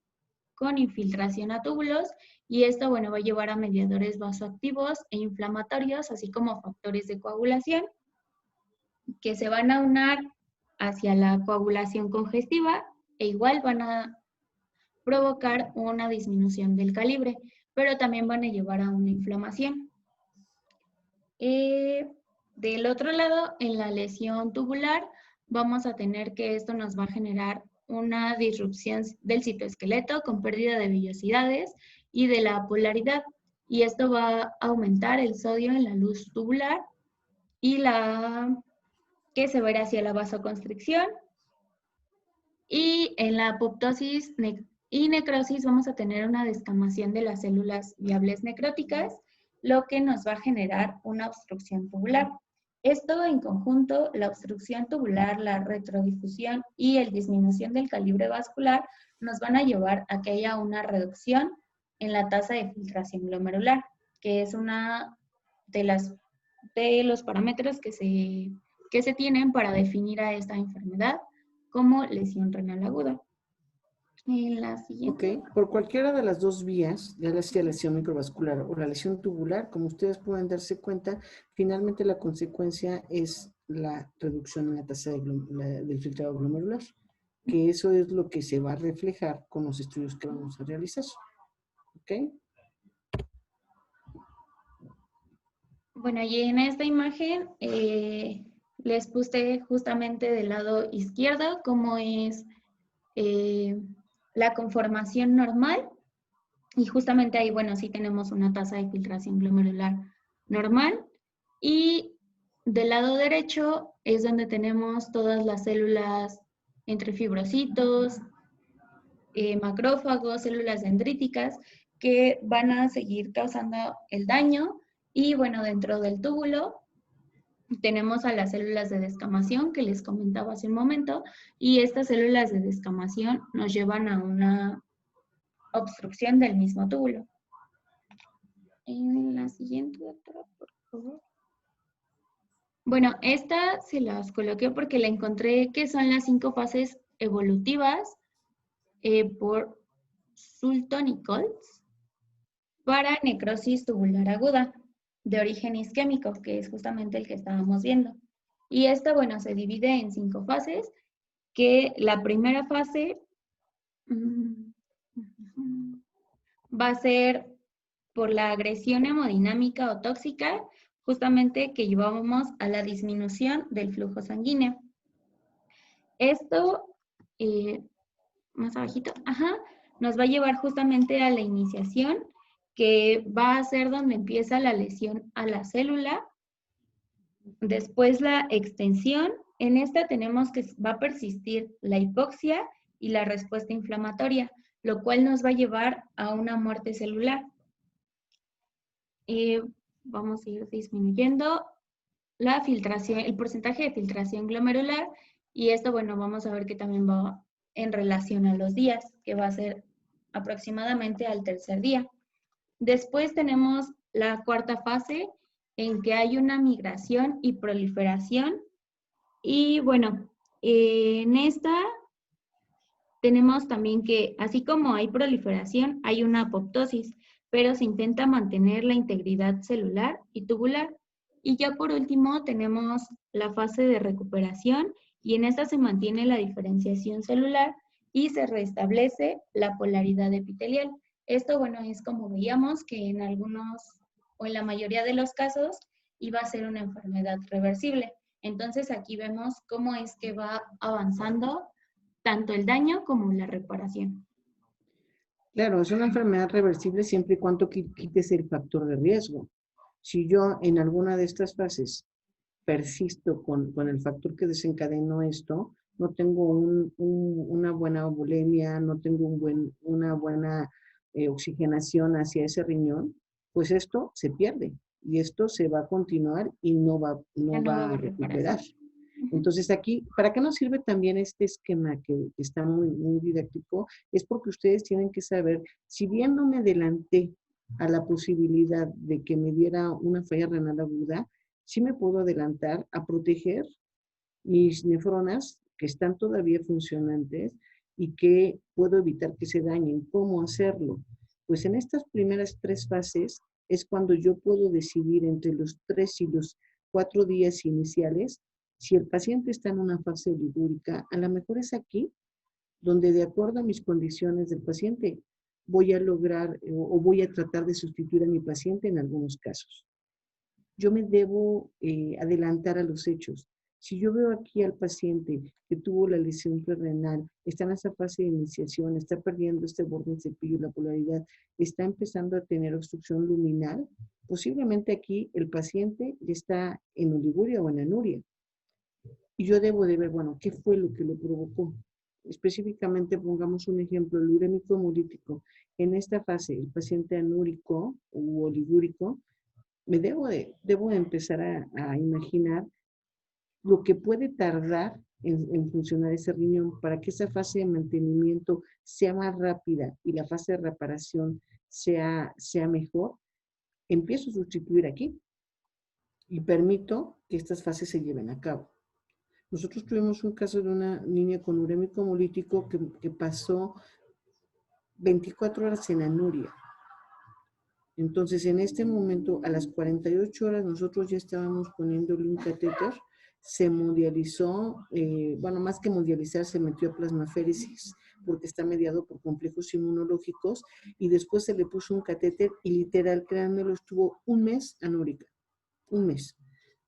con infiltración a túbulos, y esto, bueno, va a llevar a mediadores vasoactivos e inflamatorios, así como factores de coagulación, que se van a aunar hacia la coagulación congestiva e igual van a provocar una disminución del calibre, pero también van a llevar a una inflamación. Del otro lado, en la lesión tubular, vamos a tener que esto nos va a generar una disrupción del citoesqueleto con pérdida de vellosidades y de la polaridad, y esto va a aumentar el sodio en la luz tubular y que se va a ir hacia la vasoconstricción. Y en la apoptosis y necrosis vamos a tener una descamación de las células viables necróticas, lo que nos va a generar una obstrucción tubular. Esto en conjunto, la obstrucción tubular, la retrodifusión y el disminución del calibre vascular nos van a llevar a que haya una reducción en la tasa de filtración glomerular, que es una de los parámetros que se tienen para definir a esta enfermedad como lesión renal aguda. En la siguiente. Ok, por cualquiera de las dos vías, ya sea la lesión microvascular o la lesión tubular, como ustedes pueden darse cuenta, finalmente la consecuencia es la reducción en la tasa del filtrado glomerular, que eso es lo que se va a reflejar con los estudios que vamos a realizar. ¿Ok? Bueno, y en esta imagen les puse justamente del lado izquierdo cómo es la conformación normal, y justamente ahí, bueno, sí tenemos una tasa de filtración glomerular normal, y del lado derecho es donde tenemos todas las células entre fibrocitos, macrófagos, células dendríticas, que van a seguir causando el daño. Y bueno, dentro del túbulo tenemos a las células de descamación que les comentaba hace un momento, y estas células de descamación nos llevan a una obstrucción del mismo túbulo. En la siguiente, doctora, por favor. Bueno, esta se las coloqué porque la encontré que son las 5 fases evolutivas por Sulton y Colts para necrosis tubular aguda de origen isquémico, que es justamente el que estábamos viendo. Y esta, bueno, se divide en 5 fases, que la primera fase va a ser por la agresión hemodinámica o tóxica, justamente que llevábamos a la disminución del flujo sanguíneo. Esto, más abajito, nos va a llevar justamente a la iniciación, que va a ser donde empieza la lesión a la célula. Después la extensión, en esta tenemos que va a persistir la hipoxia y la respuesta inflamatoria, lo cual nos va a llevar a una muerte celular. Vamos a ir disminuyendo la filtración, el porcentaje de filtración glomerular, y esto, bueno, vamos a ver que también va en relación a los días, que va a ser aproximadamente al tercer día. Después tenemos la cuarta fase, en que hay una migración y proliferación, y bueno, en esta tenemos también que, así como hay proliferación, hay una apoptosis, pero se intenta mantener la integridad celular y tubular. Y ya por último tenemos la fase de recuperación, y en esta se mantiene la diferenciación celular y se restablece la polaridad epitelial. Esto, bueno, es como veíamos que en algunos o en la mayoría de los casos iba a ser una enfermedad reversible. Entonces aquí vemos cómo es que va avanzando tanto el daño como la reparación. Claro, es una enfermedad reversible siempre y cuando quites el factor de riesgo. Si yo en alguna de estas fases persisto con el factor que desencadenó esto, no tengo una buena bulimia, no tengo una buena oxigenación hacia ese riñón, pues esto se pierde y esto se va a continuar y no va a recuperar. Entonces aquí, ¿para qué nos sirve también este esquema que está muy didáctico? Es porque ustedes tienen que saber, si bien no me adelanté a la posibilidad de que me diera una falla renal aguda, sí me puedo adelantar a proteger mis nefronas que están todavía funcionantes y que puedo evitar que se dañen. ¿Cómo hacerlo? Pues en estas primeras 3 fases es cuando yo puedo decidir entre los 3 y los 4 días iniciales si el paciente está en una fase oligúrica. A lo mejor es aquí donde, de acuerdo a mis condiciones del paciente, voy a lograr o voy a tratar de sustituir a mi paciente en algunos casos. Yo me debo adelantar a los hechos. Si yo veo aquí al paciente que tuvo la lesión prerrenal, está en esa fase de iniciación, está perdiendo este borde en cepillo, la polaridad, está empezando a tener obstrucción luminal, posiblemente aquí el paciente ya está en oliguria o en anuria. Y yo debo de ver, bueno, ¿qué fue lo que lo provocó? Específicamente, pongamos un ejemplo, el urémico hemolítico. En esta fase, el paciente anúrico u oligúrico, me debo de empezar a imaginar lo que puede tardar en funcionar ese riñón para que esa fase de mantenimiento sea más rápida y la fase de reparación sea mejor. Empiezo a sustituir aquí y permito que estas fases se lleven a cabo. Nosotros tuvimos un caso de una niña con urémico hemolítico que pasó 24 horas en anuria. Entonces, en este momento, a las 48 horas, nosotros ya estábamos poniéndole un catéter, se hemodializó, bueno, más que hemodializar, se metió a plasmaféresis, porque está mediado por complejos inmunológicos, y después se le puso un catéter y literal, créanmelo, estuvo un mes anúrica, un mes.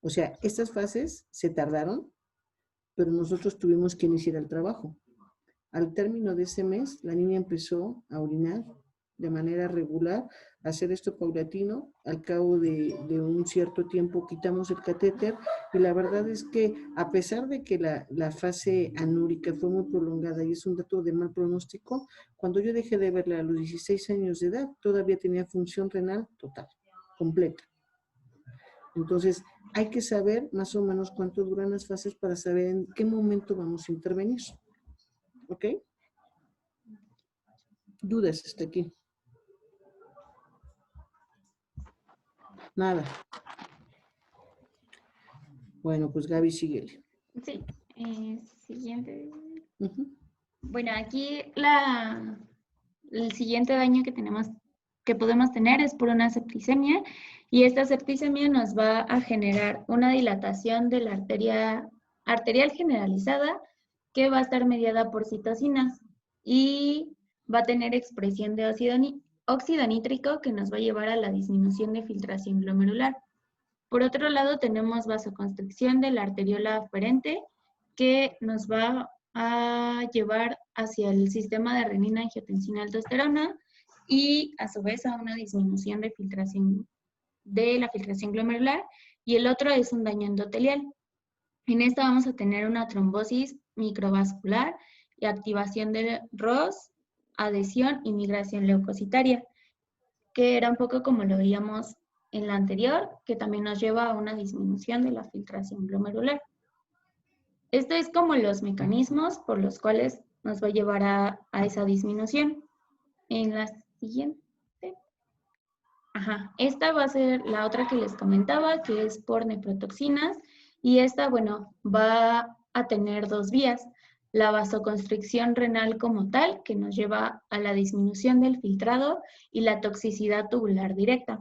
O sea, estas fases se tardaron, pero nosotros tuvimos que iniciar el trabajo. Al término de ese mes, la niña empezó a orinar de manera regular, a hacer esto paulatino. Al cabo de un cierto tiempo quitamos el catéter y la verdad es que a pesar de que la fase anúrica fue muy prolongada y es un dato de mal pronóstico, cuando yo dejé de verla a los 16 años de edad, todavía tenía función renal total, completa. Entonces, hay que saber más o menos cuánto duran las fases para saber en qué momento vamos a intervenir. ¿Ok? ¿Dudas hasta aquí? Nada. Bueno, pues Gaby, síguele. Sí. Siguiente. Ujú. Bueno, aquí el siguiente daño que podemos tener es por una septicemia, y esta septicemia nos va a generar una dilatación de la arteria arterial generalizada que va a estar mediada por citocinas y va a tener expresión de óxido nítrico que nos va a llevar a la disminución de filtración glomerular. Por otro lado, tenemos vasoconstricción de la arteriola aferente que nos va a llevar hacia el sistema de renina, angiotensina, aldosterona y a su vez a una disminución de la filtración glomerular, y el otro es un daño endotelial. En esta vamos a tener una trombosis microvascular y activación de ROS, adhesión y migración leucocitaria, que era un poco como lo veíamos en la anterior, que también nos lleva a una disminución de la filtración glomerular. Esto es como los mecanismos por los cuales nos va a llevar a esa disminución. En la siguiente. Esta va a ser la otra que les comentaba, que es por neprotoxinas, y esta, bueno, va a tener dos vías. La vasoconstricción renal como tal, que nos lleva a la disminución del filtrado, y la toxicidad tubular directa.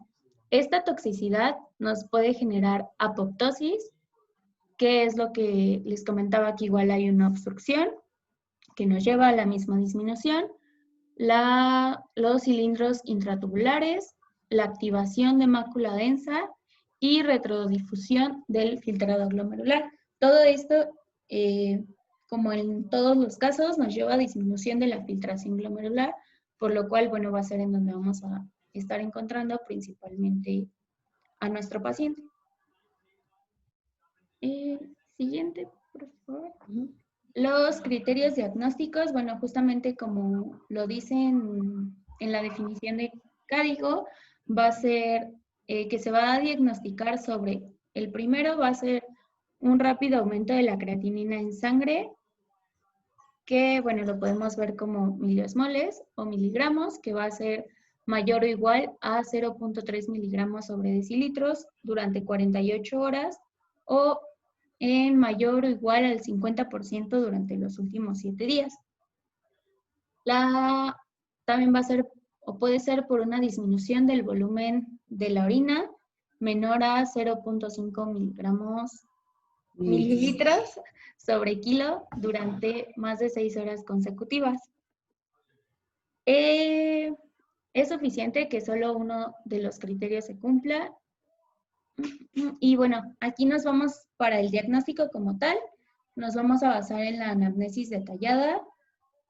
Esta toxicidad nos puede generar apoptosis, que es lo que les comentaba, que igual hay una obstrucción que nos lleva a la misma disminución, los cilindros intratubulares, la activación de mácula densa y retrodifusión del filtrado glomerular. Todo esto, como en todos los casos, nos lleva a disminución de la filtración glomerular, por lo cual, bueno, va a ser en donde vamos a estar encontrando principalmente a nuestro paciente. Siguiente, por favor. Los criterios diagnósticos, bueno, justamente como lo dicen en la definición de código, va a ser que se va a diagnosticar sobre, el primero va a ser un rápido aumento de la creatinina en sangre, que, bueno, lo podemos ver como miliosmoles o miligramos, que va a ser mayor o igual a 0.3 miligramos sobre decilitros durante 48 horas, o en mayor o igual al 50% durante los últimos 7 días. También va a ser, o puede ser por una disminución del volumen de la orina menor a 0.5 mililitros sobre kilo durante más de 6 horas consecutivas. Es suficiente que solo uno de los criterios se cumpla. Y bueno, aquí nos vamos para el diagnóstico como tal, nos vamos a basar en la anamnesis detallada,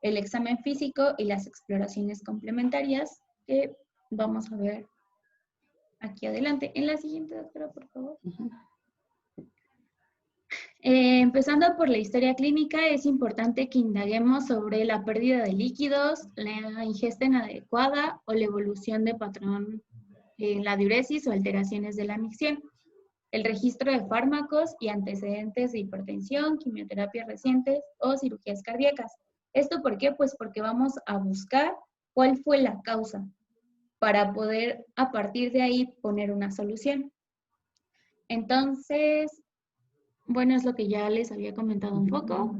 el examen físico y las exploraciones complementarias que vamos a ver aquí adelante. En la siguiente, doctora, por favor. Empezando por la historia clínica, es importante que indaguemos sobre la pérdida de líquidos, la ingesta inadecuada o la evolución de patrón en la diuresis o alteraciones de la micción, el registro de fármacos y antecedentes de hipertensión, quimioterapias recientes o cirugías cardíacas. ¿Esto por qué? Pues porque vamos a buscar cuál fue la causa para poder a partir de ahí poner una solución. Entonces, bueno, es lo que ya les había comentado un poco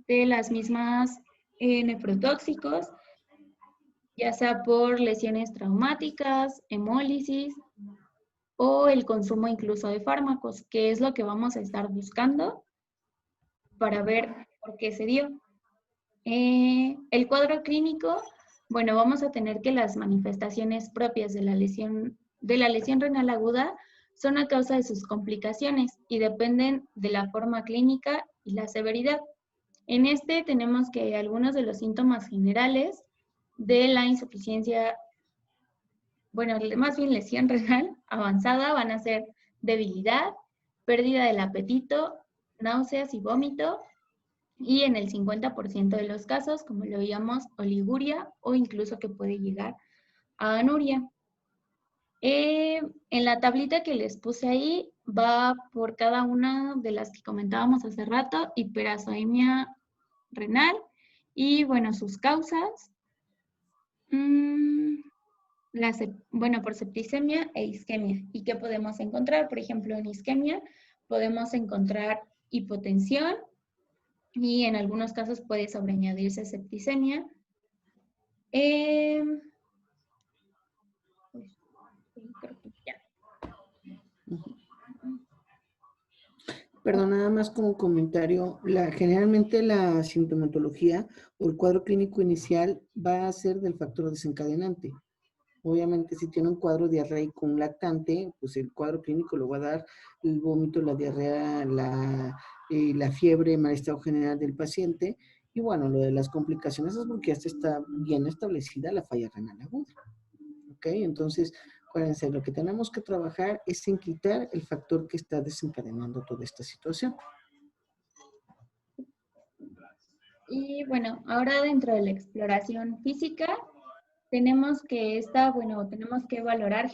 de las mismas nefrotóxicos, ya sea por lesiones traumáticas, hemólisis o el consumo incluso de fármacos, que es lo que vamos a estar buscando para ver por qué se dio. El cuadro clínico, bueno, vamos a tener que las manifestaciones propias de la lesión renal aguda son a causa de sus complicaciones y dependen de la forma clínica y la severidad. En este tenemos que algunos de los síntomas generales de la insuficiencia, bueno, más bien lesión renal avanzada, van a ser debilidad, pérdida del apetito, náuseas y vómito, y en el 50% de los casos, como lo veíamos, oliguria o incluso que puede llegar a anuria. En la tablita que les puse ahí va por cada una de las que comentábamos hace rato, hiperazoemia renal y, bueno, sus causas. Bueno, por septicemia e isquemia. ¿Y qué podemos encontrar? Por ejemplo, en isquemia podemos encontrar hipotensión y en algunos casos puede sobreañadirse septicemia. Creo que ya. Perdón, nada más como comentario, generalmente la sintomatología o el cuadro clínico inicial va a ser del factor desencadenante. Obviamente, si tiene un cuadro diarreico, un lactante, pues el cuadro clínico lo va a dar el vómito, la diarrea, la fiebre, mal estado general del paciente. Y bueno, lo de las complicaciones es porque ya está bien establecida la falla renal aguda. ¿Ok? Entonces, acuérdense, lo que tenemos que trabajar es en quitar el factor que está desencadenando toda esta situación. Y bueno, ahora dentro de la exploración física, tenemos que valorar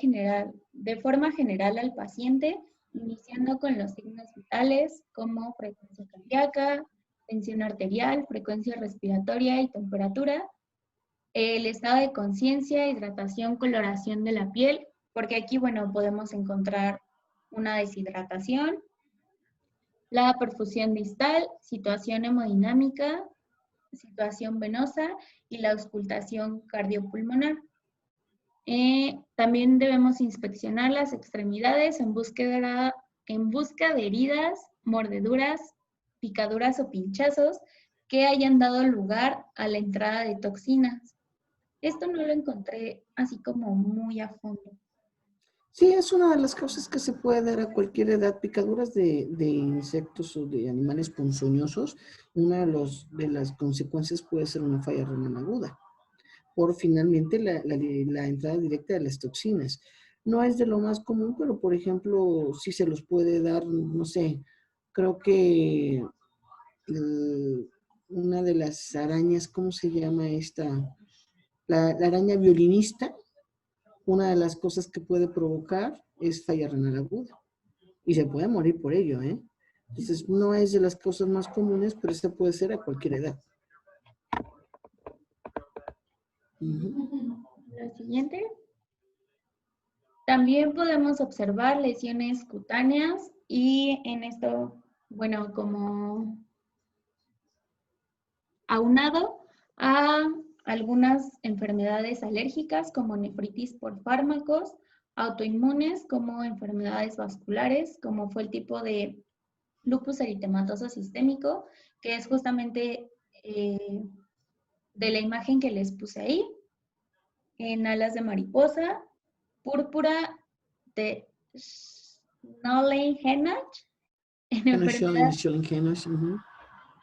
de forma general al paciente, iniciando con los signos vitales como frecuencia cardíaca, tensión arterial, frecuencia respiratoria y temperatura, el estado de conciencia, hidratación, coloración de la piel, porque aquí, bueno, podemos encontrar una deshidratación, la perfusión distal, situación hemodinámica, situación venosa y la auscultación cardiopulmonar. También debemos inspeccionar las extremidades en busca de heridas, mordeduras, picaduras o pinchazos que hayan dado lugar a la entrada de toxinas. Esto no lo encontré así como muy a fondo. Sí, es una de las causas que se puede dar a cualquier edad, picaduras de insectos o de animales ponzoñosos. Una de las consecuencias puede ser una falla renal aguda, por finalmente la entrada directa de las toxinas. No es de lo más común, pero por ejemplo, sí se los puede dar, no sé, creo que una de las arañas, ¿cómo se llama esta? La araña violinista. Una de las cosas que puede provocar es falla renal aguda. Y se puede morir por ello, ¿eh? Entonces, no es de las causas más comunes, pero esta puede ser a cualquier edad. La siguiente. También podemos observar lesiones cutáneas y en esto, bueno, como aunado a algunas enfermedades alérgicas como nefritis por fármacos, autoinmunes como enfermedades vasculares, como fue el tipo de lupus eritematoso sistémico, que es justamente de la imagen que les puse ahí, en alas de mariposa, púrpura de Schnellen-Hennach,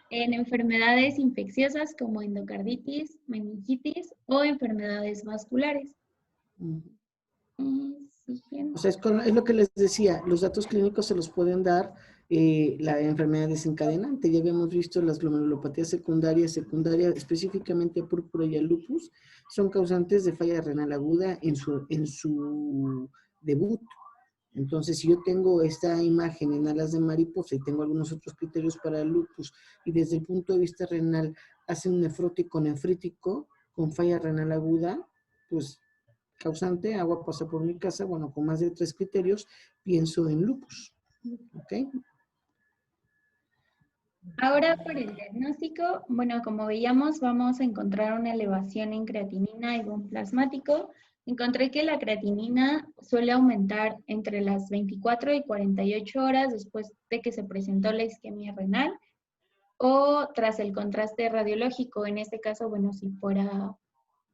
en enfermedades infecciosas como endocarditis, meningitis o enfermedades vasculares. O sea, es lo que les decía, los datos clínicos se los pueden dar la enfermedad desencadenante. Ya habíamos visto las glomerulopatías secundarias, específicamente púrpura y el lupus, son causantes de falla renal aguda en su debut. Entonces, si yo tengo esta imagen en alas de mariposa y tengo algunos otros criterios para el lupus y desde el punto de vista renal hacen un nefrótico nefrítico con falla renal aguda, pues causante, agua pasa por mi casa, bueno, con más de 3 criterios, pienso en lupus. ¿Ok? Ahora por el diagnóstico, bueno, como veíamos, vamos a encontrar una elevación en creatinina y boom plasmático. Encontré que la creatinina suele aumentar entre las 24 y 48 horas después de que se presentó la isquemia renal o tras el contraste radiológico. En este caso, bueno, si fuera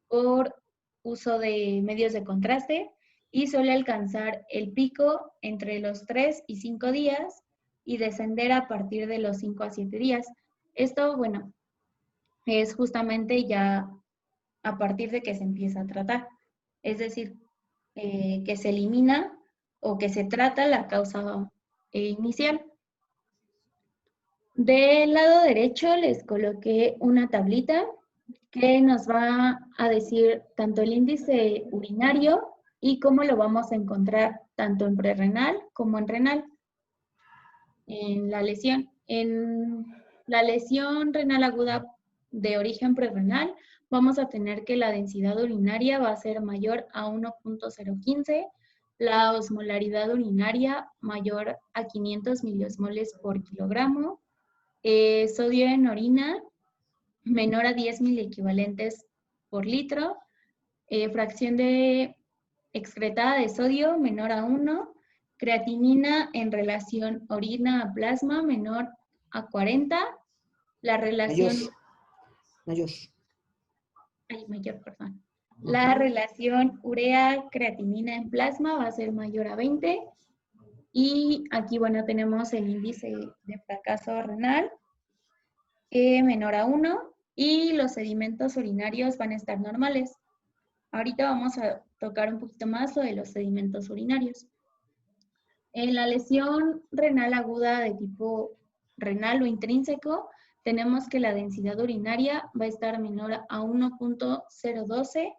por uso de medios de contraste, y suele alcanzar el pico entre los 3 y 5 días y descender a partir de los 5 a 7 días. Esto, bueno, es justamente ya a partir de que se empieza a tratar. Es decir, que se elimina o que se trata la causa inicial. Del lado derecho les coloqué una tablita que nos va a decir tanto el índice urinario y cómo lo vamos a encontrar tanto en prerrenal como en renal. En la lesión renal aguda de origen prerrenal, vamos a tener que la densidad urinaria va a ser mayor a 1.015, la osmolaridad urinaria mayor a 500 miliosmoles por kilogramo, sodio en orina menor a 10 miliequivalentes por litro, fracción de excretada de sodio menor a 1, creatinina en relación orina a plasma menor a 40, la relación... Mayor. Mayor, perdón. La relación urea-creatinina en plasma va a ser mayor a 20. Y aquí, bueno, tenemos el índice de fracaso renal menor a 1 y los sedimentos urinarios van a estar normales. Ahorita vamos a tocar un poquito más lo de los sedimentos urinarios. En la lesión renal aguda de tipo renal o intrínseco, tenemos que la densidad urinaria va a estar menor a 1.012,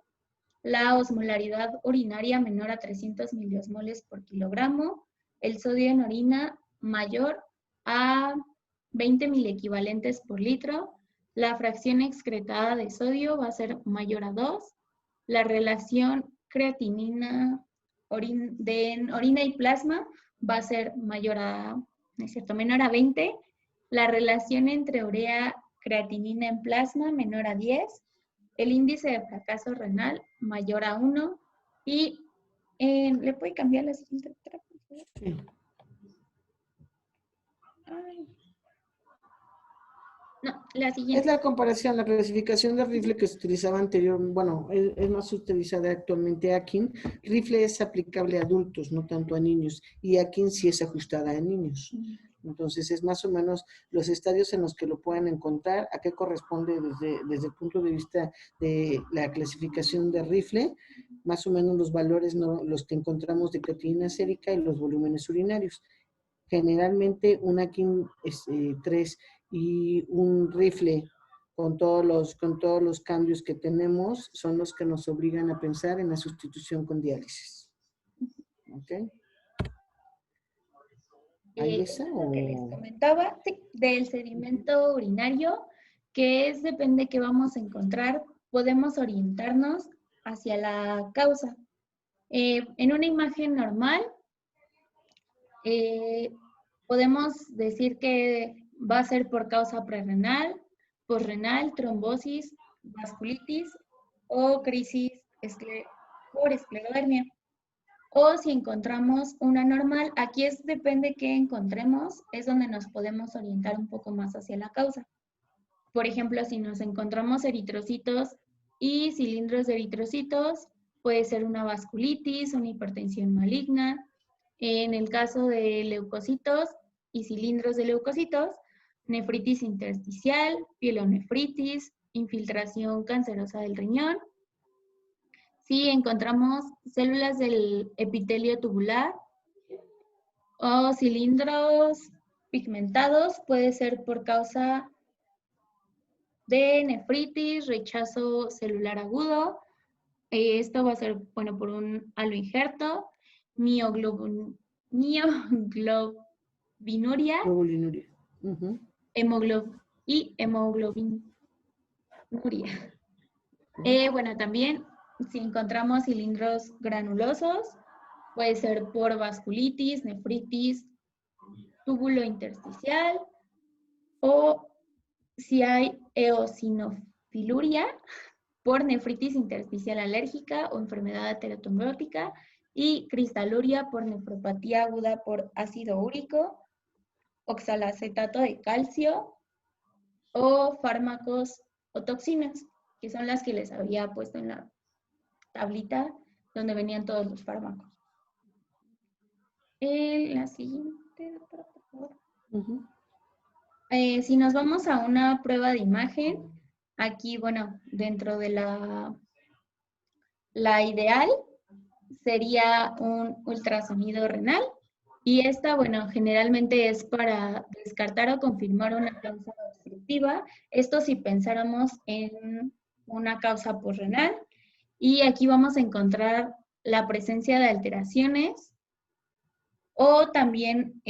la osmolaridad urinaria menor a 300 miliosmoles por kilogramo, el sodio en orina mayor a 20 miliequivalentes por litro, la fracción excretada de sodio va a ser mayor a 2, la relación creatinina en orina y plasma va a ser mayor a, ¿no es cierto?, menor a 20, la relación entre urea creatinina en plasma menor a 10, el índice de fracaso renal mayor a 1 y ¿le puede cambiar la siguiente letra, por favor? Sí. Ay. No, la Es siguiente. la comparación, la clasificación de rifle que se utilizaba anteriormente, bueno, es más utilizada actualmente Akin. Rifle es aplicable a adultos, no tanto a niños, y Akin sí es ajustada a niños. Entonces es más o menos los estadios en los que lo pueden encontrar, a qué corresponde desde el punto de vista de la clasificación de rifle, más o menos los valores, ¿no?, los que encontramos de creatinina sérica y los volúmenes urinarios. Generalmente un Akin 3 y un rifle con todos los cambios que tenemos son los que nos obligan a pensar en la sustitución con diálisis. ¿Ok? ¿Hay esa Lo que les o...? comentaba, sí, del sedimento urinario, que es depende que vamos a encontrar, podemos orientarnos hacia la causa. En una imagen normal, podemos decir que va a ser por causa prerrenal, posrenal, trombosis, vasculitis o crisis por esclerodermia. O si encontramos una normal, aquí depende qué encontremos, es donde nos podemos orientar un poco más hacia la causa. Por ejemplo, si nos encontramos eritrocitos y cilindros de eritrocitos, puede ser una vasculitis, una hipertensión maligna. En el caso de leucocitos y cilindros de leucocitos, nefritis intersticial, pielonefritis, infiltración cancerosa del riñón. Si encontramos células del epitelio tubular o cilindros pigmentados, puede ser por causa de nefritis, rechazo celular agudo. Esto va a ser, bueno, por un aloinjerto, mioglobinuria, Globulinuria. y hemoglobinuria. Bueno, también si encontramos cilindros granulosos, puede ser por vasculitis, nefritis, túbulo intersticial, o si hay eosinofiluria, por nefritis intersticial alérgica o enfermedad aterotrombótica, y cristaluria por nefropatía aguda por ácido úrico, oxalacetato de calcio, o fármacos o toxinas, que son las que les había puesto en la tablita donde venían todos los fármacos. La siguiente, por favor. Si nos vamos a una prueba de imagen, aquí, bueno, dentro de la ideal sería un ultrasonido renal, y esta, bueno, generalmente es para descartar o confirmar una causa obstructiva. Esto si pensáramos en una causa posrenal, y aquí vamos a encontrar la presencia de alteraciones o también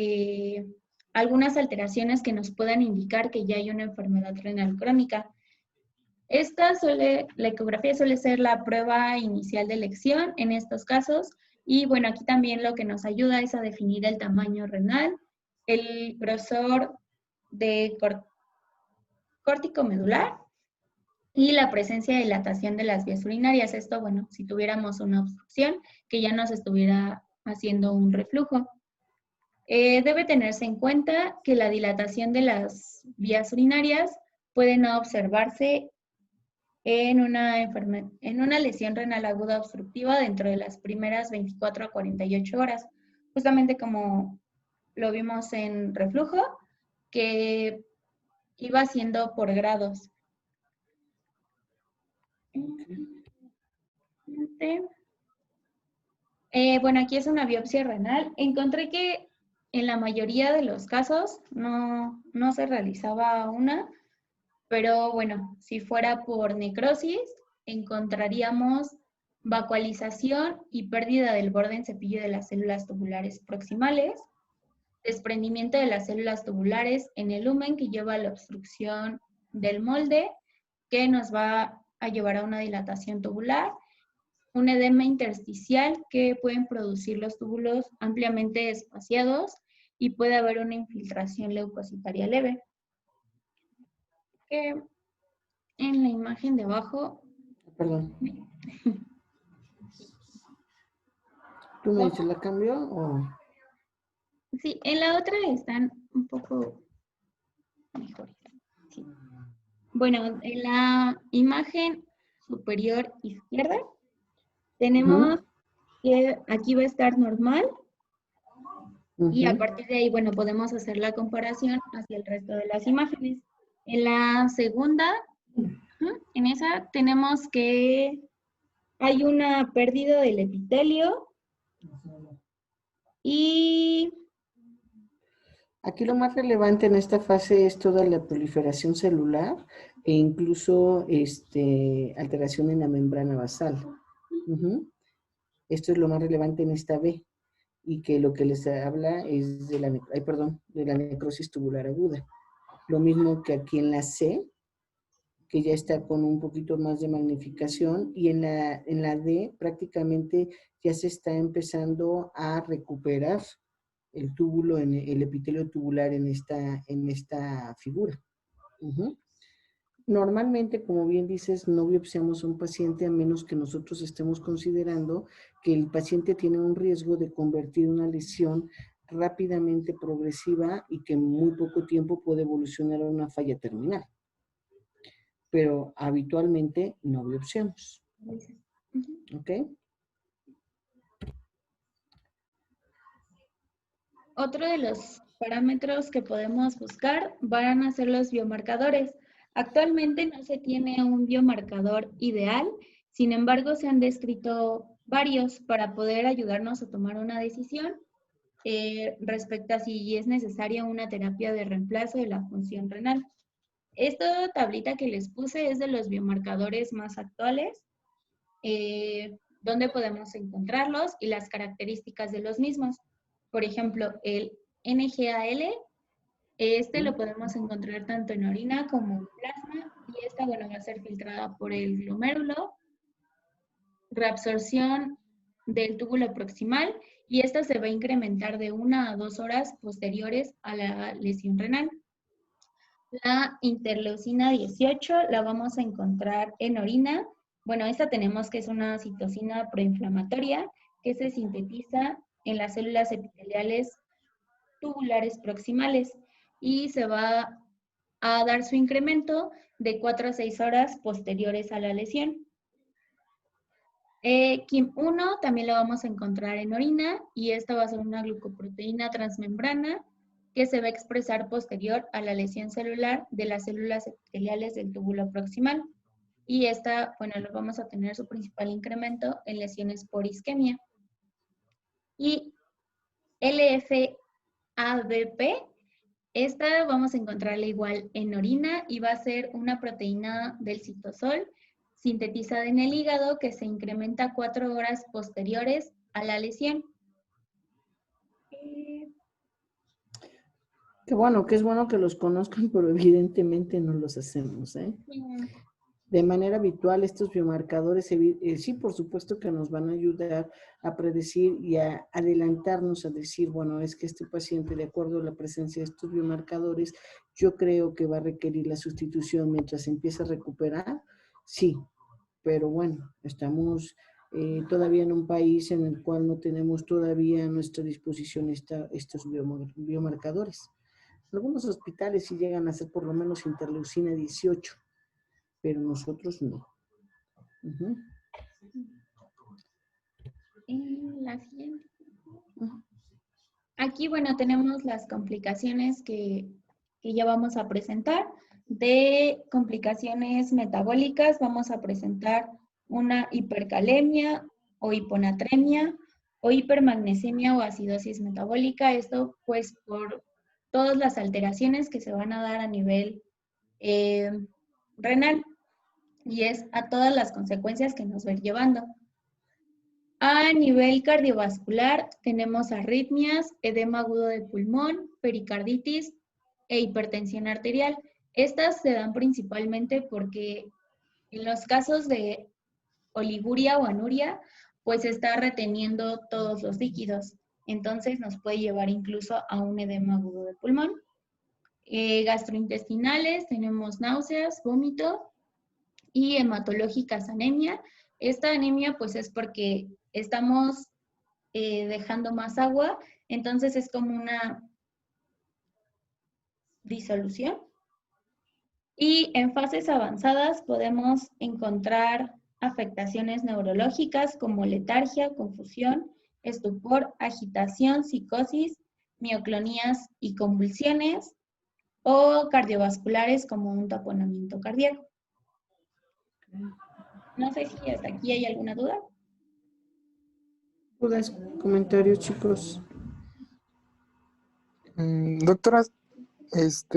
algunas alteraciones que nos puedan indicar que ya hay una enfermedad renal crónica. La ecografía suele ser la prueba inicial de elección en estos casos, Y bueno, aquí también lo que nos ayuda es a definir el tamaño renal, el grosor de córtico medular y la presencia de dilatación de las vías urinarias. Esto, bueno, si tuviéramos una obstrucción que ya nos estuviera haciendo un reflujo. Debe tenerse en cuenta que la dilatación de las vías urinarias puede no observarse en una lesión renal aguda obstructiva dentro de las primeras 24 a 48 horas, justamente como lo vimos en reflujo, que iba siendo por grados. Bueno, aquí es una biopsia renal. Encontré que en la mayoría de los casos no se realizaba una, pero bueno, si fuera por necrosis, encontraríamos vacuolización y pérdida del borde en cepillo de las células tubulares proximales, desprendimiento de las células tubulares en el lumen que lleva a la obstrucción del molde, que nos va a llevar a una dilatación tubular, un edema intersticial que pueden producir los túbulos ampliamente espaciados y puede haber una infiltración leucocitaria leve. Que en la imagen de abajo. Perdón. ¿Tú me dices la cambio o...? Sí, en la otra están un poco mejores. Sí. Bueno, en la imagen superior izquierda tenemos que aquí va a estar normal y a partir de ahí, bueno, podemos hacer la comparación hacia el resto de las imágenes. En la segunda, en esa tenemos que hay una pérdida del epitelio y... Aquí lo más relevante en esta fase es toda la proliferación celular e incluso alteración en la membrana basal. Esto es lo más relevante en esta B, y que lo que les habla es de la necrosis tubular aguda. Lo mismo que aquí en la C, que ya está con un poquito más de magnificación, y en la D prácticamente ya se está empezando a recuperar el túbulo, el epitelio tubular en esta figura. Normalmente, como bien dices, no biopsiamos a un paciente a menos que nosotros estemos considerando que el paciente tiene un riesgo de convertir una lesión rápidamente progresiva y que en muy poco tiempo puede evolucionar a una falla terminal. Pero habitualmente no biopsiamos. ¿Ok? Otro de los parámetros que podemos buscar van a ser los biomarcadores. Actualmente no se tiene un biomarcador ideal, sin embargo se han descrito varios para poder ayudarnos a tomar una decisión respecto a si es necesaria una terapia de reemplazo de la función renal. Esta tablita que les puse es de los biomarcadores más actuales, donde podemos encontrarlos y las características de los mismos. Por ejemplo, el NGAL, lo podemos encontrar tanto en orina como en plasma, y esta, bueno, va a ser filtrada por el glomérulo, reabsorción del túbulo proximal, y esta se va a incrementar de 1 a 2 horas posteriores a la lesión renal. La interleucina 18 la vamos a encontrar en orina. Bueno, esta tenemos que es una citocina proinflamatoria que se sintetiza en las células epiteliales tubulares proximales y se va a dar su incremento de 4 a 6 horas posteriores a la lesión. KIM1 también la vamos a encontrar en orina y esta va a ser una glucoproteína transmembrana que se va a expresar posterior a la lesión celular de las células epiteliales del túbulo proximal. Y esta, bueno, lo vamos a tener su principal incremento en lesiones por isquemia. Y LFABP, esta vamos a encontrarla igual en orina y va a ser una proteína del citosol sintetizada en el hígado que se incrementa 4 horas posteriores a la lesión. Qué bueno, que es bueno que los conozcan, pero evidentemente no los hacemos, ¿eh? De manera habitual, estos biomarcadores, sí, por supuesto que nos van a ayudar a predecir y a adelantarnos a decir, bueno, es que este paciente, de acuerdo a la presencia de estos biomarcadores, yo creo que va a requerir la sustitución mientras empieza a recuperar. Sí, pero bueno, estamos todavía en un país en el cual no tenemos todavía a nuestra disposición estos biomarcadores. Algunos hospitales sí llegan a ser por lo menos interleucina 18, pero nosotros no. Uh-huh. Y la siguiente. Aquí, bueno, tenemos las complicaciones que ya vamos a presentar. De complicaciones metabólicas vamos a presentar una hipercalemia o hiponatremia o hipermagnesemia o acidosis metabólica. Esto pues por todas las alteraciones que se van a dar a nivel renal y es a todas las consecuencias que nos va a ir llevando. A nivel cardiovascular tenemos arritmias, edema agudo de pulmón, pericarditis e hipertensión arterial. Estas se dan principalmente porque en los casos de oliguria o anuria, pues está reteniendo todos los líquidos. Entonces nos puede llevar incluso a un edema agudo de pulmón. Gastrointestinales, tenemos náuseas, vómito y hematológicas anemia. Esta anemia pues es porque estamos dejando más agua, entonces es como una disolución. Y en fases avanzadas podemos encontrar afectaciones neurológicas como letargia, confusión, estupor, agitación, psicosis, mioclonías y convulsiones, o cardiovasculares como un taponamiento cardíaco. No sé si hasta aquí hay alguna duda. ¿Dudas, comentarios, chicos? Doctora,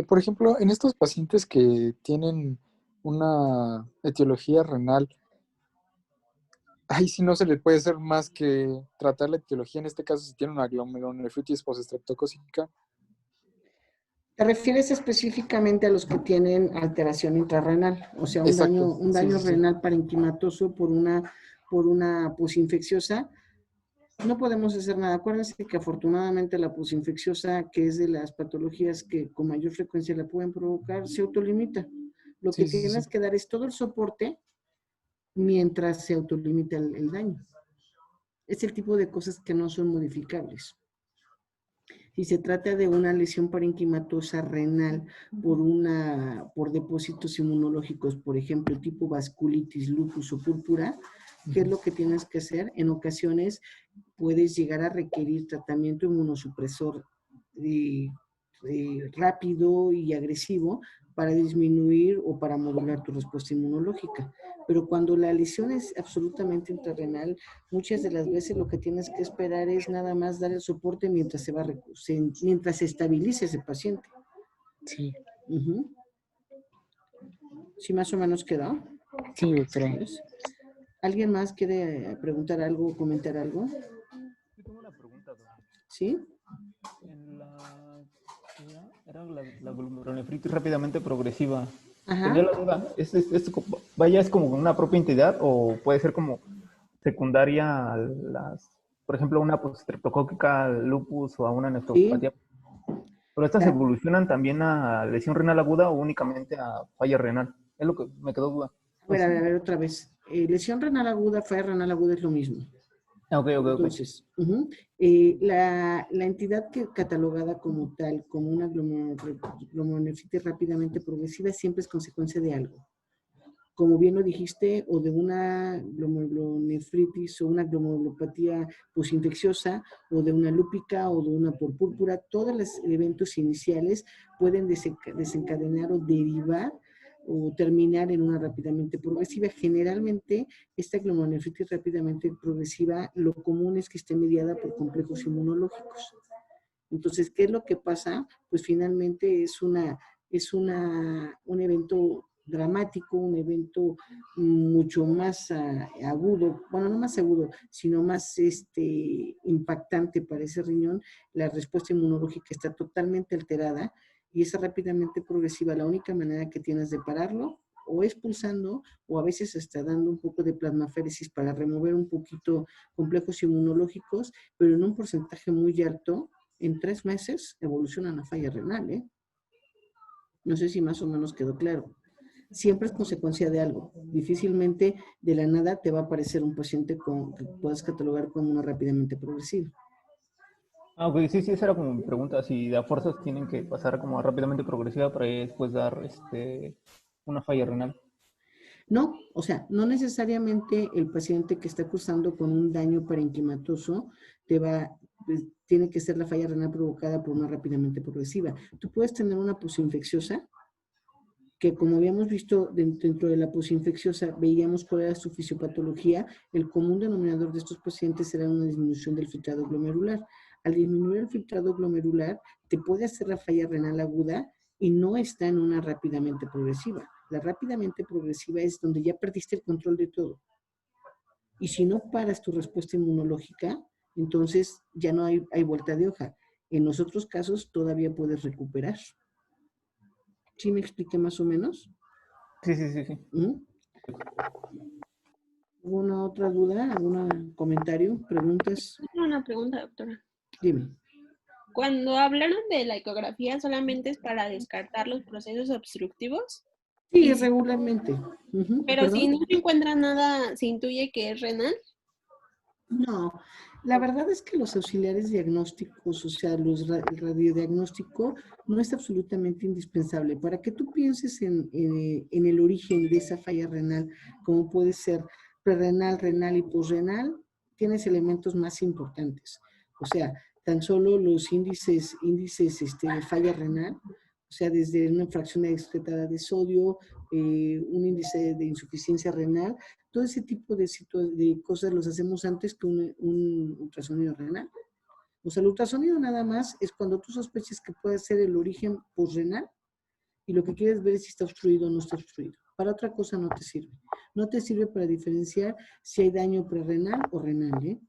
por ejemplo, en estos pacientes que tienen una etiología renal, ahí sí no se le puede hacer más que tratar la etiología, en este caso si tiene una glomerulonefritis postestreptocócica. ¿Te refieres específicamente a los que tienen alteración intrarrenal? O sea, Exacto. un daño Sí. renal parenquimatoso por una posinfecciosa. No podemos hacer nada. Acuérdense que afortunadamente la posinfecciosa, que es de las patologías que con mayor frecuencia la pueden provocar, se autolimita. Lo que tienes que dar es todo el soporte mientras se autolimita el daño. Es el tipo de cosas que no son modificables. Si se trata de una lesión parenquimatosa renal por depósitos inmunológicos, por ejemplo, tipo vasculitis, lupus o púrpura, ¿qué es lo que tienes que hacer? En ocasiones puedes llegar a requerir tratamiento inmunosupresor rápido y agresivo para disminuir o para modular tu respuesta inmunológica. Pero cuando la lesión es absolutamente intrarrenal, muchas de las veces lo que tienes que esperar es nada más dar el soporte mientras se estabilice ese paciente. Sí. Uh-huh. ¿Sí más o menos quedó? Sí, doctora. ¿Alguien más quiere preguntar algo o comentar algo? Yo tengo una pregunta, doctor. ¿Sí? Era la glomerulonefritis rápidamente progresiva. Ajá. Tenía la duda, ¿es como una propia entidad o puede ser como secundaria a por ejemplo, una postestreptocócica, lupus o a una nefropatía? Sí. ¿Pero estas evolucionan también a lesión renal aguda o únicamente a falla renal? Es lo que me quedó duda. A ver, otra vez. Lesión renal aguda, falla renal aguda es lo mismo. Ok. Entonces, la entidad catalogada como tal, como una glomerulonefritis rápidamente progresiva, siempre es consecuencia de algo. Como bien lo dijiste, o de una glomerulonefritis o una glomerulopatía posinfecciosa, o de una lúpica, o de una por púrpura, todos los eventos iniciales pueden desencadenar o derivar o terminar en una rápidamente progresiva. Generalmente, esta glomerulonefritis rápidamente progresiva, lo común es que esté mediada por complejos inmunológicos. Entonces, ¿qué es lo que pasa? Pues finalmente es un evento dramático, un evento mucho más agudo, bueno, no más agudo, sino más impactante para ese riñón. La respuesta inmunológica está totalmente alterada y esa rápidamente progresiva, la única manera que tienes de pararlo o expulsando o a veces está dando un poco de plasmaféresis para remover un poquito complejos inmunológicos, pero en un porcentaje muy alto, en 3 meses evolucionan a falla renal, ¿eh? No sé si más o menos quedó claro. Siempre es consecuencia de algo. Difícilmente de la nada te va a aparecer un paciente que puedas catalogar como una rápidamente progresiva. Ah, ok, sí, esa era como mi pregunta, si de a fuerzas tienen que pasar como rápidamente progresiva para después dar una falla renal. No, o sea, no necesariamente el paciente que está cursando con un daño parenquimatoso tiene que ser la falla renal provocada por una rápidamente progresiva. Tú puedes tener una posinfecciosa, que como habíamos visto dentro de la posinfecciosa, veíamos cuál era su fisiopatología. El común denominador de estos pacientes era una disminución del filtrado glomerular. Al disminuir el filtrado glomerular, te puede hacer la falla renal aguda y no está en una rápidamente progresiva. La rápidamente progresiva es donde ya perdiste el control de todo. Y si no paras tu respuesta inmunológica, entonces ya no hay vuelta de hoja. En los otros casos todavía puedes recuperar. ¿Sí me expliqué más o menos? Sí. ¿Mm? ¿Alguna otra duda? ¿Algún comentario? ¿Preguntas? Tengo una pregunta, doctora. Dime. Cuando hablaron de la ecografía, ¿solamente es para descartar los procesos obstructivos? Sí, Y regularmente. pero si ¿Perdón? no se encuentra nada, ¿se intuye que es renal? No, la verdad es que los auxiliares diagnósticos, o sea, el radiodiagnóstico no es absolutamente indispensable. Para que tú pienses en el origen de esa falla renal, como puede ser prerrenal, renal y posrenal, tienes elementos más importantes. O sea, tan solo los índices de falla renal, o sea, desde una fracción excretada de sodio, un índice de insuficiencia renal, todo ese tipo de cosas los hacemos antes que un ultrasonido renal. O sea, el ultrasonido nada más es cuando tú sospechas que puede ser el origen posrenal y lo que quieres ver es si está obstruido o no está obstruido. Para otra cosa no te sirve. No te sirve para diferenciar si hay daño prerrenal o renal, ¿eh?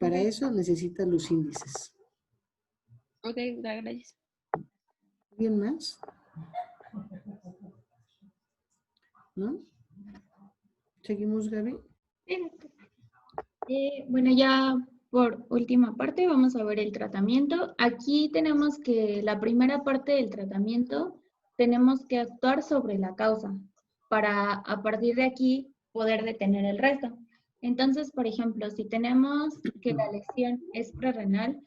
Para eso necesitas los índices. Ok, gracias. ¿Bien más? ¿No? ¿Seguimos, Gaby? Bueno, ya por última parte vamos a ver el tratamiento. Aquí tenemos que la primera parte del tratamiento tenemos que actuar sobre la causa para a partir de aquí poder detener el resto. Entonces, por ejemplo, si tenemos que la lesión es prerrenal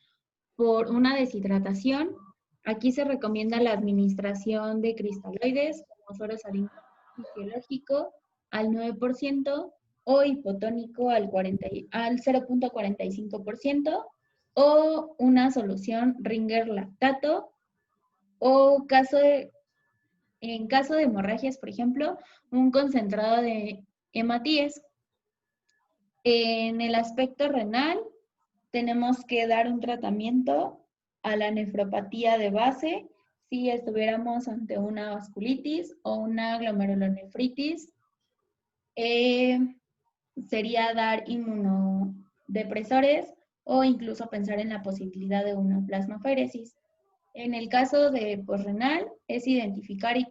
por una deshidratación, aquí se recomienda la administración de cristaloides como suero salino fisiológico al 9% o hipotónico al 0.45% o una solución Ringer lactato o en caso de hemorragias, por ejemplo, un concentrado de hematíes. En el aspecto renal, tenemos que dar un tratamiento a la nefropatía de base si estuviéramos ante una vasculitis o una glomerulonefritis. Sería dar inmunodepresores o incluso pensar en la posibilidad de una plasmaféresis. En el caso de posrenal, es identificar y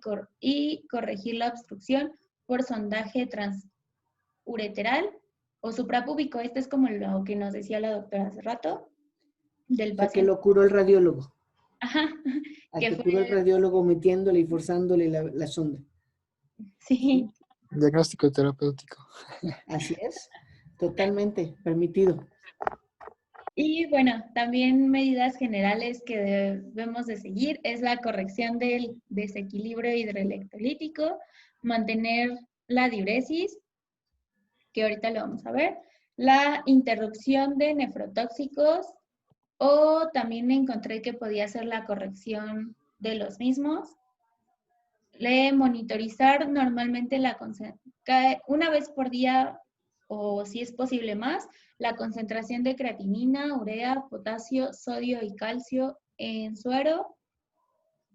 corregir la obstrucción por sondaje transureteral o suprapúbico. Este es como lo que nos decía la doctora hace rato del O sea, que paciente. lo curó el radiólogo. Ajá, Al que que fue, curó el radiólogo metiéndole y forzándole la sonda. sí. Diagnóstico terapéutico. Así es, totalmente permitido. Y bueno, también medidas generales que debemos de seguir es la corrección del desequilibrio hidroelectrolítico, mantener la diuresis, que ahorita lo vamos a ver, la interrupción de nefrotóxicos, o también encontré que podía ser la corrección de los mismos. Monitorizar normalmente una vez por día, o si es posible más, la concentración de creatinina, urea, potasio, sodio y calcio en suero,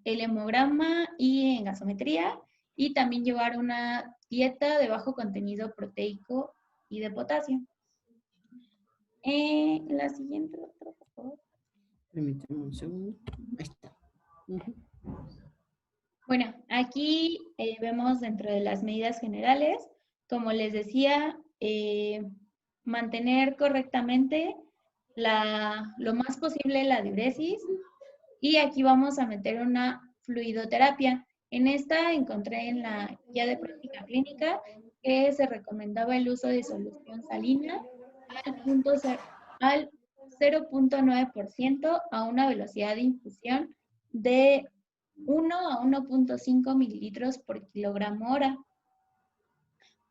el hemograma y en gasometría, y también llevar una dieta de bajo contenido proteico y de potasio. La siguiente, doctora, por favor. Permítame un segundo. Ahí está. Bueno, aquí vemos dentro de las medidas generales, como les decía, mantener correctamente lo más posible la diuresis, y aquí vamos a meter una fluidoterapia. En esta encontré en la guía de práctica clínica que se recomendaba el uso de solución salina al 0.9% a una velocidad de infusión de 1 a 1.5 mililitros por kilogramo hora.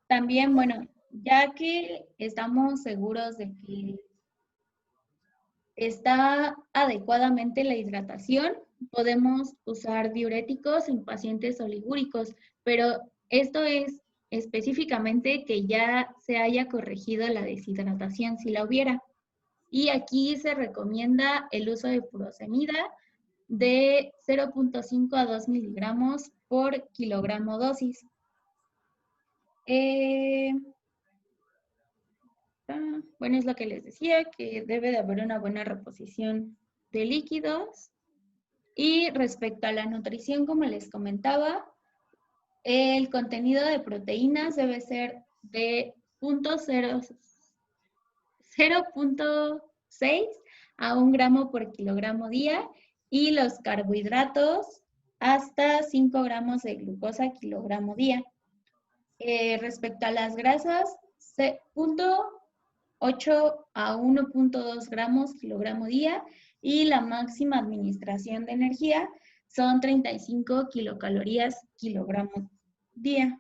También, bueno, ya que estamos seguros de que está adecuadamente la hidratación, podemos usar diuréticos en pacientes oligúricos, pero esto es específicamente que ya se haya corregido la deshidratación si la hubiera. Y aquí se recomienda el uso de furosemida de 0.5 a 2 miligramos por kilogramo dosis. Bueno, es lo que les decía, que debe de haber una buena reposición de líquidos. Y respecto a la nutrición, como les comentaba, el contenido de proteínas debe ser de 0.6 a 1 gramo por kilogramo día, y los carbohidratos hasta 5 gramos de glucosa kilogramo día. Respecto a las grasas, 0.8 a 1.2 gramos kilogramo día, y la máxima administración de energía son 35 kilocalorías kilogramo día.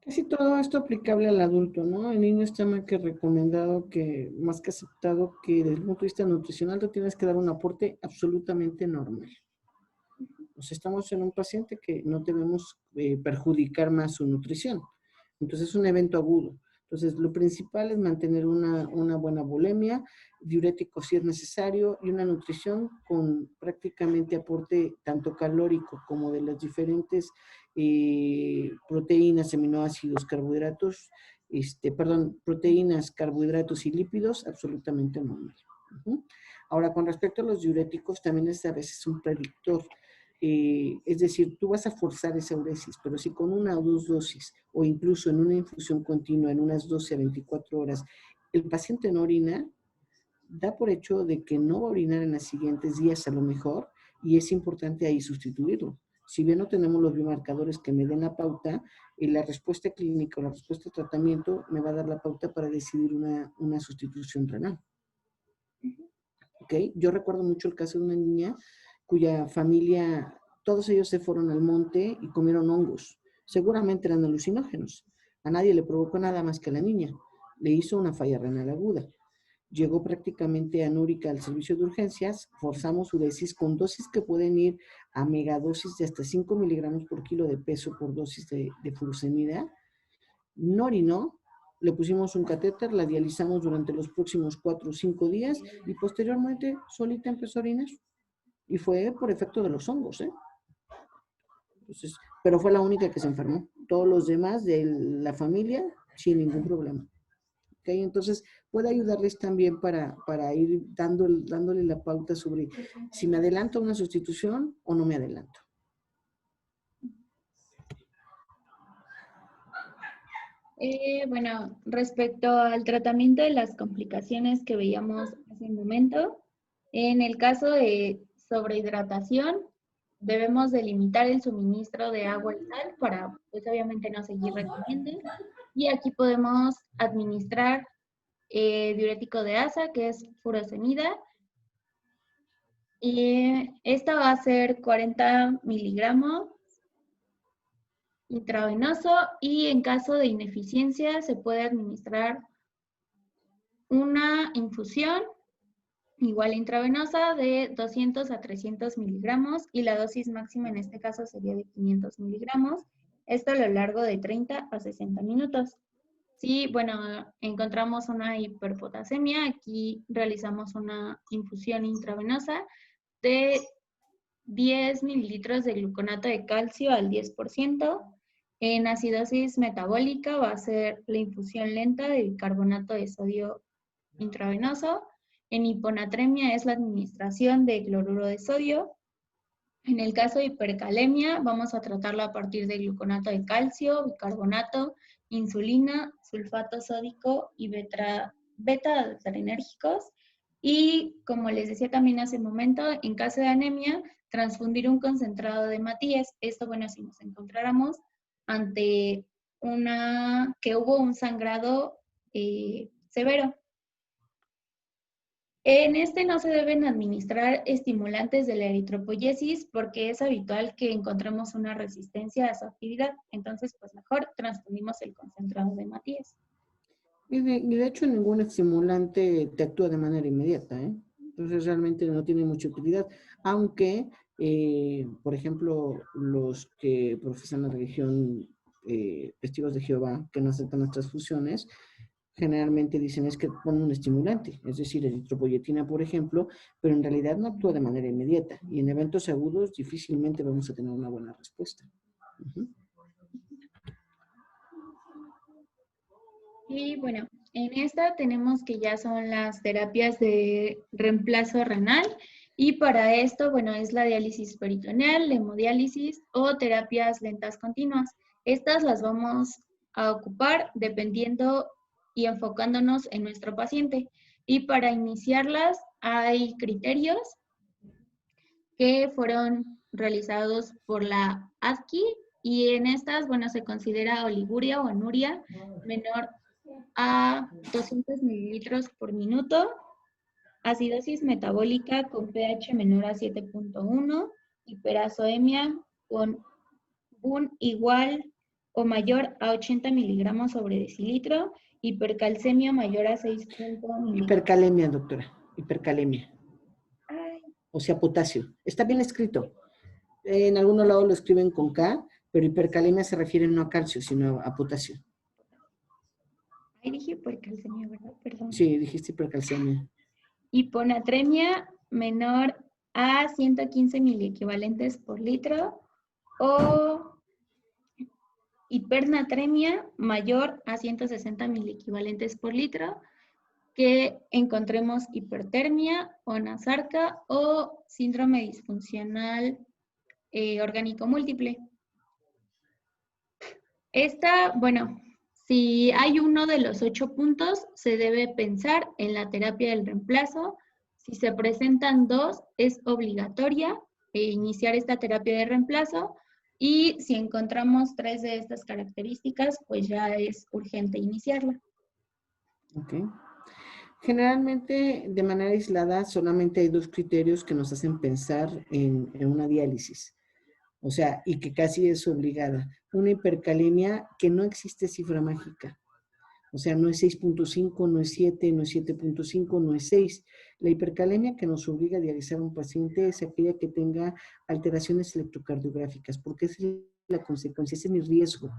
Casi todo esto aplicable al adulto, ¿no? El niño está más que recomendado, que más que aceptado, que desde el punto de vista nutricional tú tienes que dar un aporte absolutamente normal. O sea, estamos en un paciente que no debemos perjudicar más su nutrición. Entonces es un evento agudo. Entonces lo principal es mantener una buena bulimia, diuréticos si es necesario, y una nutrición con prácticamente aporte tanto calórico como de las diferentes proteínas, aminoácidos, carbohidratos, proteínas, carbohidratos y lípidos, absolutamente normal. Ahora, con respecto a los diuréticos, también es a veces un predictor. Es decir, tú vas a forzar esa uresis, pero si con una o dos dosis, o incluso en una infusión continua, en unas 12 a 24 horas, el paciente no orina, da por hecho de que no va a orinar en los siguientes días a lo mejor, y es importante ahí sustituirlo. Si bien no tenemos los biomarcadores que me den la pauta, la respuesta clínica o la respuesta de tratamiento me va a dar la pauta para decidir una sustitución renal. ¿Ok? Yo recuerdo mucho el caso de una niña cuya familia, todos ellos se fueron al monte y comieron hongos. Seguramente eran alucinógenos. A nadie le provocó nada más que a la niña. Le hizo una falla renal aguda. Llegó prácticamente anúrica al servicio de urgencias, forzamos uresis con dosis que pueden ir a megadosis de hasta 5 miligramos por kilo de peso por dosis de furosemida. No orinó, le pusimos un catéter, la dializamos durante los próximos 4 o 5 días y posteriormente solita empezó a orinar. Y fue por efecto de los hongos, ¿eh? Entonces, pero fue la única que se enfermó. Todos los demás de la familia sin ningún problema. ¿Okay? Entonces, puede ayudarles también para ir dándole la pauta sobre si me adelanto a una sustitución o no me adelanto. Bueno, respecto al tratamiento de las complicaciones que veíamos hace un momento, en el caso de sobrehidratación, debemos delimitar el suministro de agua y sal para, pues obviamente, no seguir recomiendo. Y aquí podemos administrar diurético de asa, que es furosemida. Y esta va a ser 40 miligramos intravenoso, y en caso de ineficiencia se puede administrar una infusión igual intravenosa de 200 a 300 miligramos, y la dosis máxima en este caso sería de 500 miligramos, esto a lo largo de 30 a 60 minutos. Si, bueno, encontramos una hiperpotasemia, aquí realizamos una infusión intravenosa de 10 mililitros de gluconato de calcio al 10%. En acidosis metabólica va a ser la infusión lenta de bicarbonato de sodio intravenoso. En hiponatremia es la administración de cloruro de sodio. En el caso de hipercalemia, vamos a tratarlo a partir de gluconato de calcio, bicarbonato, insulina, sulfato sódico y beta-adrenérgicos. Y como les decía también hace un momento, en caso de anemia, transfundir un concentrado de Matías. Esto, bueno, si nos encontráramos ante que hubo un sangrado severo. En este no se deben administrar estimulantes de la eritropoyesis porque es habitual que encontremos una resistencia a su actividad. Entonces, pues mejor transfundimos el concentrado de Matías. Y de hecho ningún estimulante te actúa de manera inmediata, ¿eh? Entonces realmente no tiene mucha utilidad, aunque, por ejemplo, los que profesan la religión Testigos de Jehová, que no aceptan las transfusiones, generalmente dicen es que ponen un estimulante, es decir, eritropoyetina, por ejemplo, pero en realidad no actúa de manera inmediata y en eventos agudos difícilmente vamos a tener una buena respuesta. Y bueno, en esta tenemos que ya son las terapias de reemplazo renal y para esto, bueno, es la diálisis peritoneal, la hemodiálisis o terapias lentas continuas. Estas las vamos a ocupar dependiendo y enfocándonos en nuestro paciente. Y para iniciarlas hay criterios que fueron realizados por la ADQI y en estas, bueno, se considera oliguria o anuria menor a 200 mililitros por minuto, acidosis metabólica con pH menor a 7.1, hiperazoemia con un igual o mayor a 80 miligramos sobre decilitro, hipercalcemia mayor a 6 miligramos. Hipercalemia, doctora, hipercalemia. Ay. O sea, potasio. Está bien escrito. En algunos lados lo escriben con K, pero hipercalemia se refiere no a calcio, sino a potasio. Ahí dije hipercalcemia, ¿verdad? Perdón. Sí, dijiste hipercalcemia. Hiponatremia menor a 115 miliequivalentes por litro o hipernatremia mayor a 160 miliequivalentes por litro, que encontremos hipertermia o nasarca o síndrome disfuncional orgánico múltiple. Esta, bueno, si hay uno de los 8 puntos, se debe pensar en la terapia del reemplazo. Si se presentan 2, es obligatoria iniciar esta terapia de reemplazo. Y si encontramos 3 de estas características, pues ya es urgente iniciarla. Ok. Generalmente, de manera aislada, solamente hay 2 criterios que nos hacen pensar en una diálisis. O sea, y que casi es obligada. Una hipercalemia que no existe cifra mágica. O sea, no es 6.5, no es 7, no es 7.5, no es 6. La hipercalemia que nos obliga a dializar a un paciente es aquella que tenga alteraciones electrocardiográficas, porque esa es la consecuencia, ese es mi riesgo,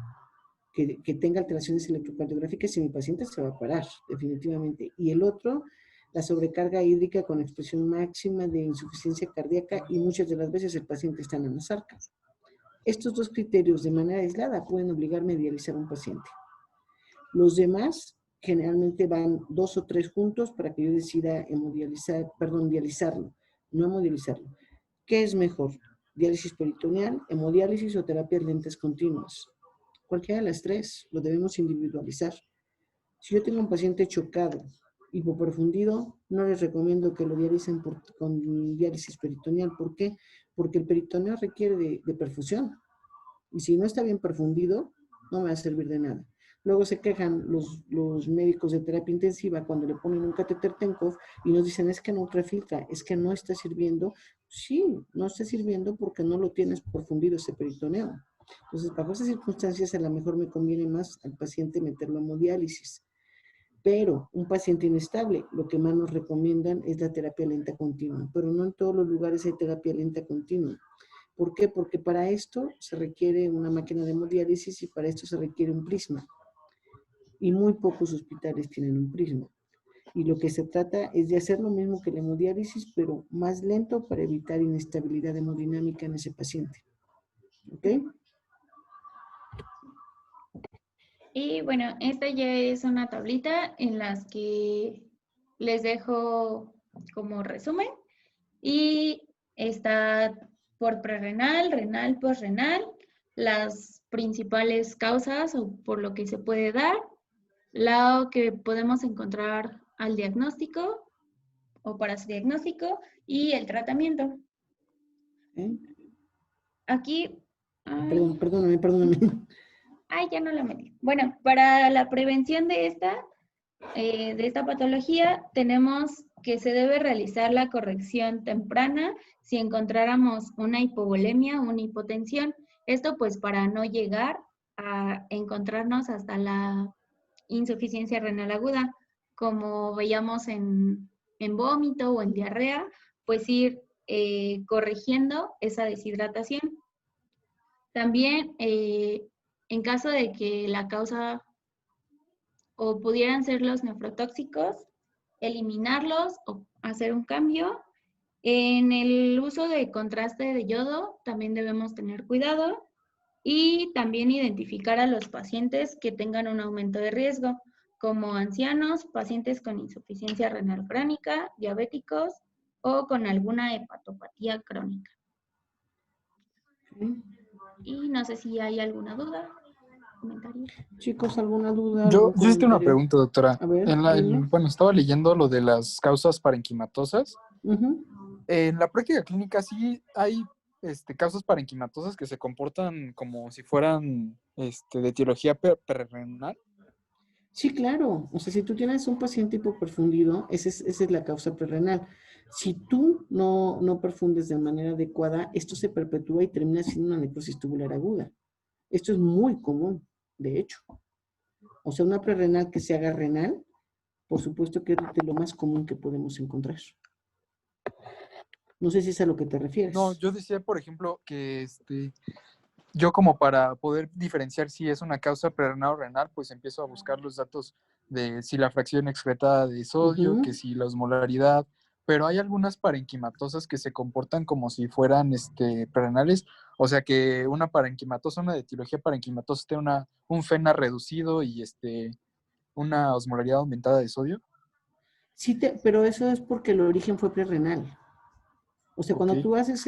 que tenga alteraciones electrocardiográficas y mi paciente se va a parar, definitivamente. Y el otro, la sobrecarga hídrica con expresión máxima de insuficiencia cardíaca y muchas de las veces el paciente está en anasarca. Estos 2 criterios de manera aislada pueden obligarme a dializar a un paciente. Los demás generalmente van 2 o 3 juntos para que yo decida dializarlo, no hemodializarlo. ¿Qué es mejor? ¿Diálisis peritoneal, hemodiálisis o terapias lentas continuas? Cualquiera de las 3, lo debemos individualizar. Si yo tengo un paciente chocado, hipoperfundido, no les recomiendo que lo dialicen con diálisis peritoneal. ¿Por qué? Porque el peritoneo requiere de perfusión. Y si no está bien perfundido, no me va a servir de nada. Luego se quejan los médicos de terapia intensiva cuando le ponen un catéter Tenkov y nos dicen, es que no ultrafiltra, es que no está sirviendo. Sí, no está sirviendo porque no lo tienes perfundido ese peritoneo. Entonces, bajo esas circunstancias, a lo mejor me conviene más al paciente meterlo a hemodiálisis. Pero un paciente inestable, lo que más nos recomiendan es la terapia lenta continua. Pero no en todos los lugares hay terapia lenta continua. ¿Por qué? Porque para esto se requiere una máquina de hemodiálisis y para esto se requiere un prisma. Y muy pocos hospitales tienen un prisma. Y lo que se trata es de hacer lo mismo que la hemodiálisis, pero más lento para evitar inestabilidad hemodinámica en ese paciente. ¿Ok? Y bueno, esta ya es una tablita en las que les dejo como resumen y está por prerrenal, renal, postrenal, las principales causas o por lo que se puede dar, lo que podemos encontrar al diagnóstico o para su diagnóstico y el tratamiento. ¿Eh? Aquí, Perdóname. ay, ya no la metí. Bueno, para la prevención de esta patología, tenemos que se debe realizar la corrección temprana si encontráramos una hipovolemia o una hipotensión. Esto pues para no llegar a encontrarnos hasta la insuficiencia renal aguda, como veíamos en vómito o en diarrea, pues ir corrigiendo esa deshidratación. También, en caso de que la causa o pudieran ser los nefrotóxicos, eliminarlos o hacer un cambio. En el uso de contraste de yodo también debemos tener cuidado y también identificar a los pacientes que tengan un aumento de riesgo, como ancianos, pacientes con insuficiencia renal crónica, diabéticos o con alguna hepatopatía crónica. Y no sé si hay alguna duda, comentario. Chicos, ¿alguna duda? Yo ¿Algún hice una comentario? pregunta, doctora. A ver, dime. Bueno, estaba leyendo lo de las causas parenquimatosas. Ujú. En la práctica clínica sí hay causas parenquimatosas que se comportan como si fueran de etiología prerrenal. Sí, claro. O sea, si tú tienes un paciente hipoperfundido, esa es la causa prerrenal. Si tú no perfundes de manera adecuada, esto se perpetúa y termina siendo una necrosis tubular aguda. Esto es muy común, de hecho. O sea, una prerrenal que se haga renal, por supuesto que es de lo más común que podemos encontrar. No sé si es a lo que te refieres. No, yo decía, por ejemplo, que yo como para poder diferenciar si es una causa prerrenal o renal, pues empiezo a buscar los datos de si la fracción excretada de sodio, que si la osmolaridad, pero hay algunas parenquimatosas que se comportan como si fueran prerrenales, o sea que una parenquimatosa, una de etiología parenquimatosa tiene un FeNA reducido y una osmolaridad aumentada de sodio. Sí, pero eso es porque el origen fue prerrenal. O sea, cuando tú haces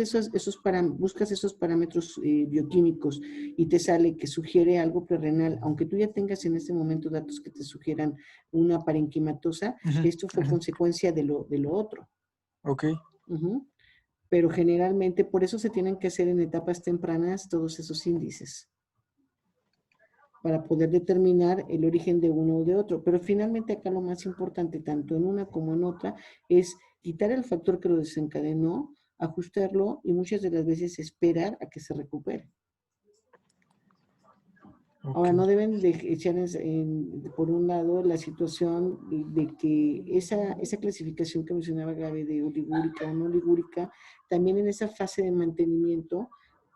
buscas esos parámetros bioquímicos y te sale que sugiere algo prerrenal, aunque tú ya tengas en este momento datos que te sugieran una parenquimatosa, esto fue consecuencia de lo otro. Ok. Pero generalmente, por eso se tienen que hacer en etapas tempranas todos esos índices, para poder determinar el origen de uno o de otro. Pero finalmente acá lo más importante, tanto en una como en otra, es quitar el factor que lo desencadenó, ajustarlo y muchas de las veces esperar a que se recupere. Okay. Ahora, no deben de echar por un lado la situación de que esa clasificación que mencionaba Gaby de oligúrica o no oligúrica, también en esa fase de mantenimiento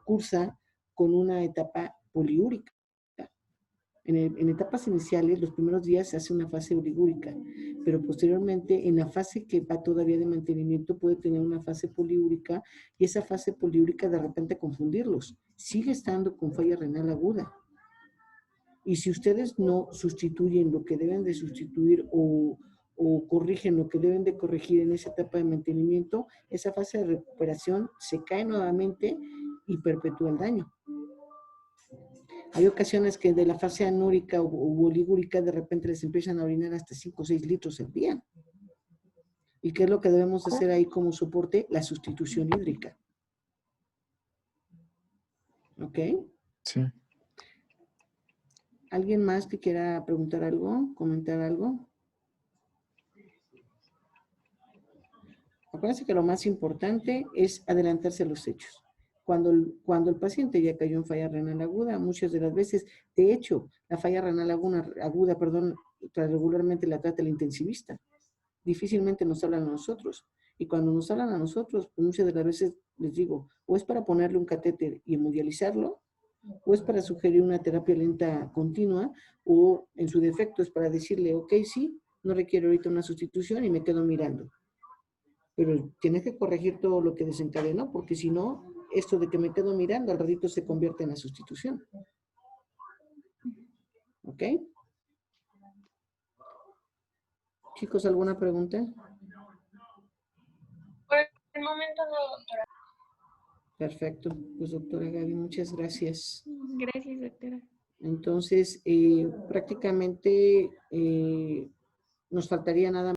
cursa con una etapa poliúrica. En etapas iniciales, los primeros días se hace una fase oligúrica, pero posteriormente en la fase que va todavía de mantenimiento puede tener una fase poliúrica y esa fase poliúrica de repente confundirlos. Sigue estando con falla renal aguda. Y si ustedes no sustituyen lo que deben de sustituir o corrigen lo que deben de corregir en esa etapa de mantenimiento, esa fase de recuperación se cae nuevamente y perpetúa el daño. Hay ocasiones que de la fase anúrica o oligúrica de repente les empiezan a orinar hasta 5 o 6 litros al día. ¿Y qué es lo que debemos hacer ahí como soporte? La sustitución hídrica. ¿Ok? Sí. ¿Alguien más que quiera preguntar algo? ¿Comentar algo? Acuérdense que lo más importante es adelantarse a los hechos. Cuando el paciente ya cayó en falla renal aguda, muchas de las veces, de hecho, la falla renal aguda, regularmente la trata el intensivista. Difícilmente nos hablan a nosotros. Y cuando nos hablan a nosotros, pues muchas de las veces les digo, o es para ponerle un catéter y hemodializarlo, o es para sugerir una terapia lenta continua, o en su defecto es para decirle, ok, sí, no requiero ahorita una sustitución y me quedo mirando. Pero tienes que corregir todo lo que desencadenó, porque si no, esto de que me quedo mirando al ratito se convierte en la sustitución. ¿Ok? Chicos, ¿alguna pregunta? Por el momento no, doctora. Perfecto. Pues doctora Gaby, muchas gracias. Gracias, doctora. Entonces, prácticamente nos faltaría nada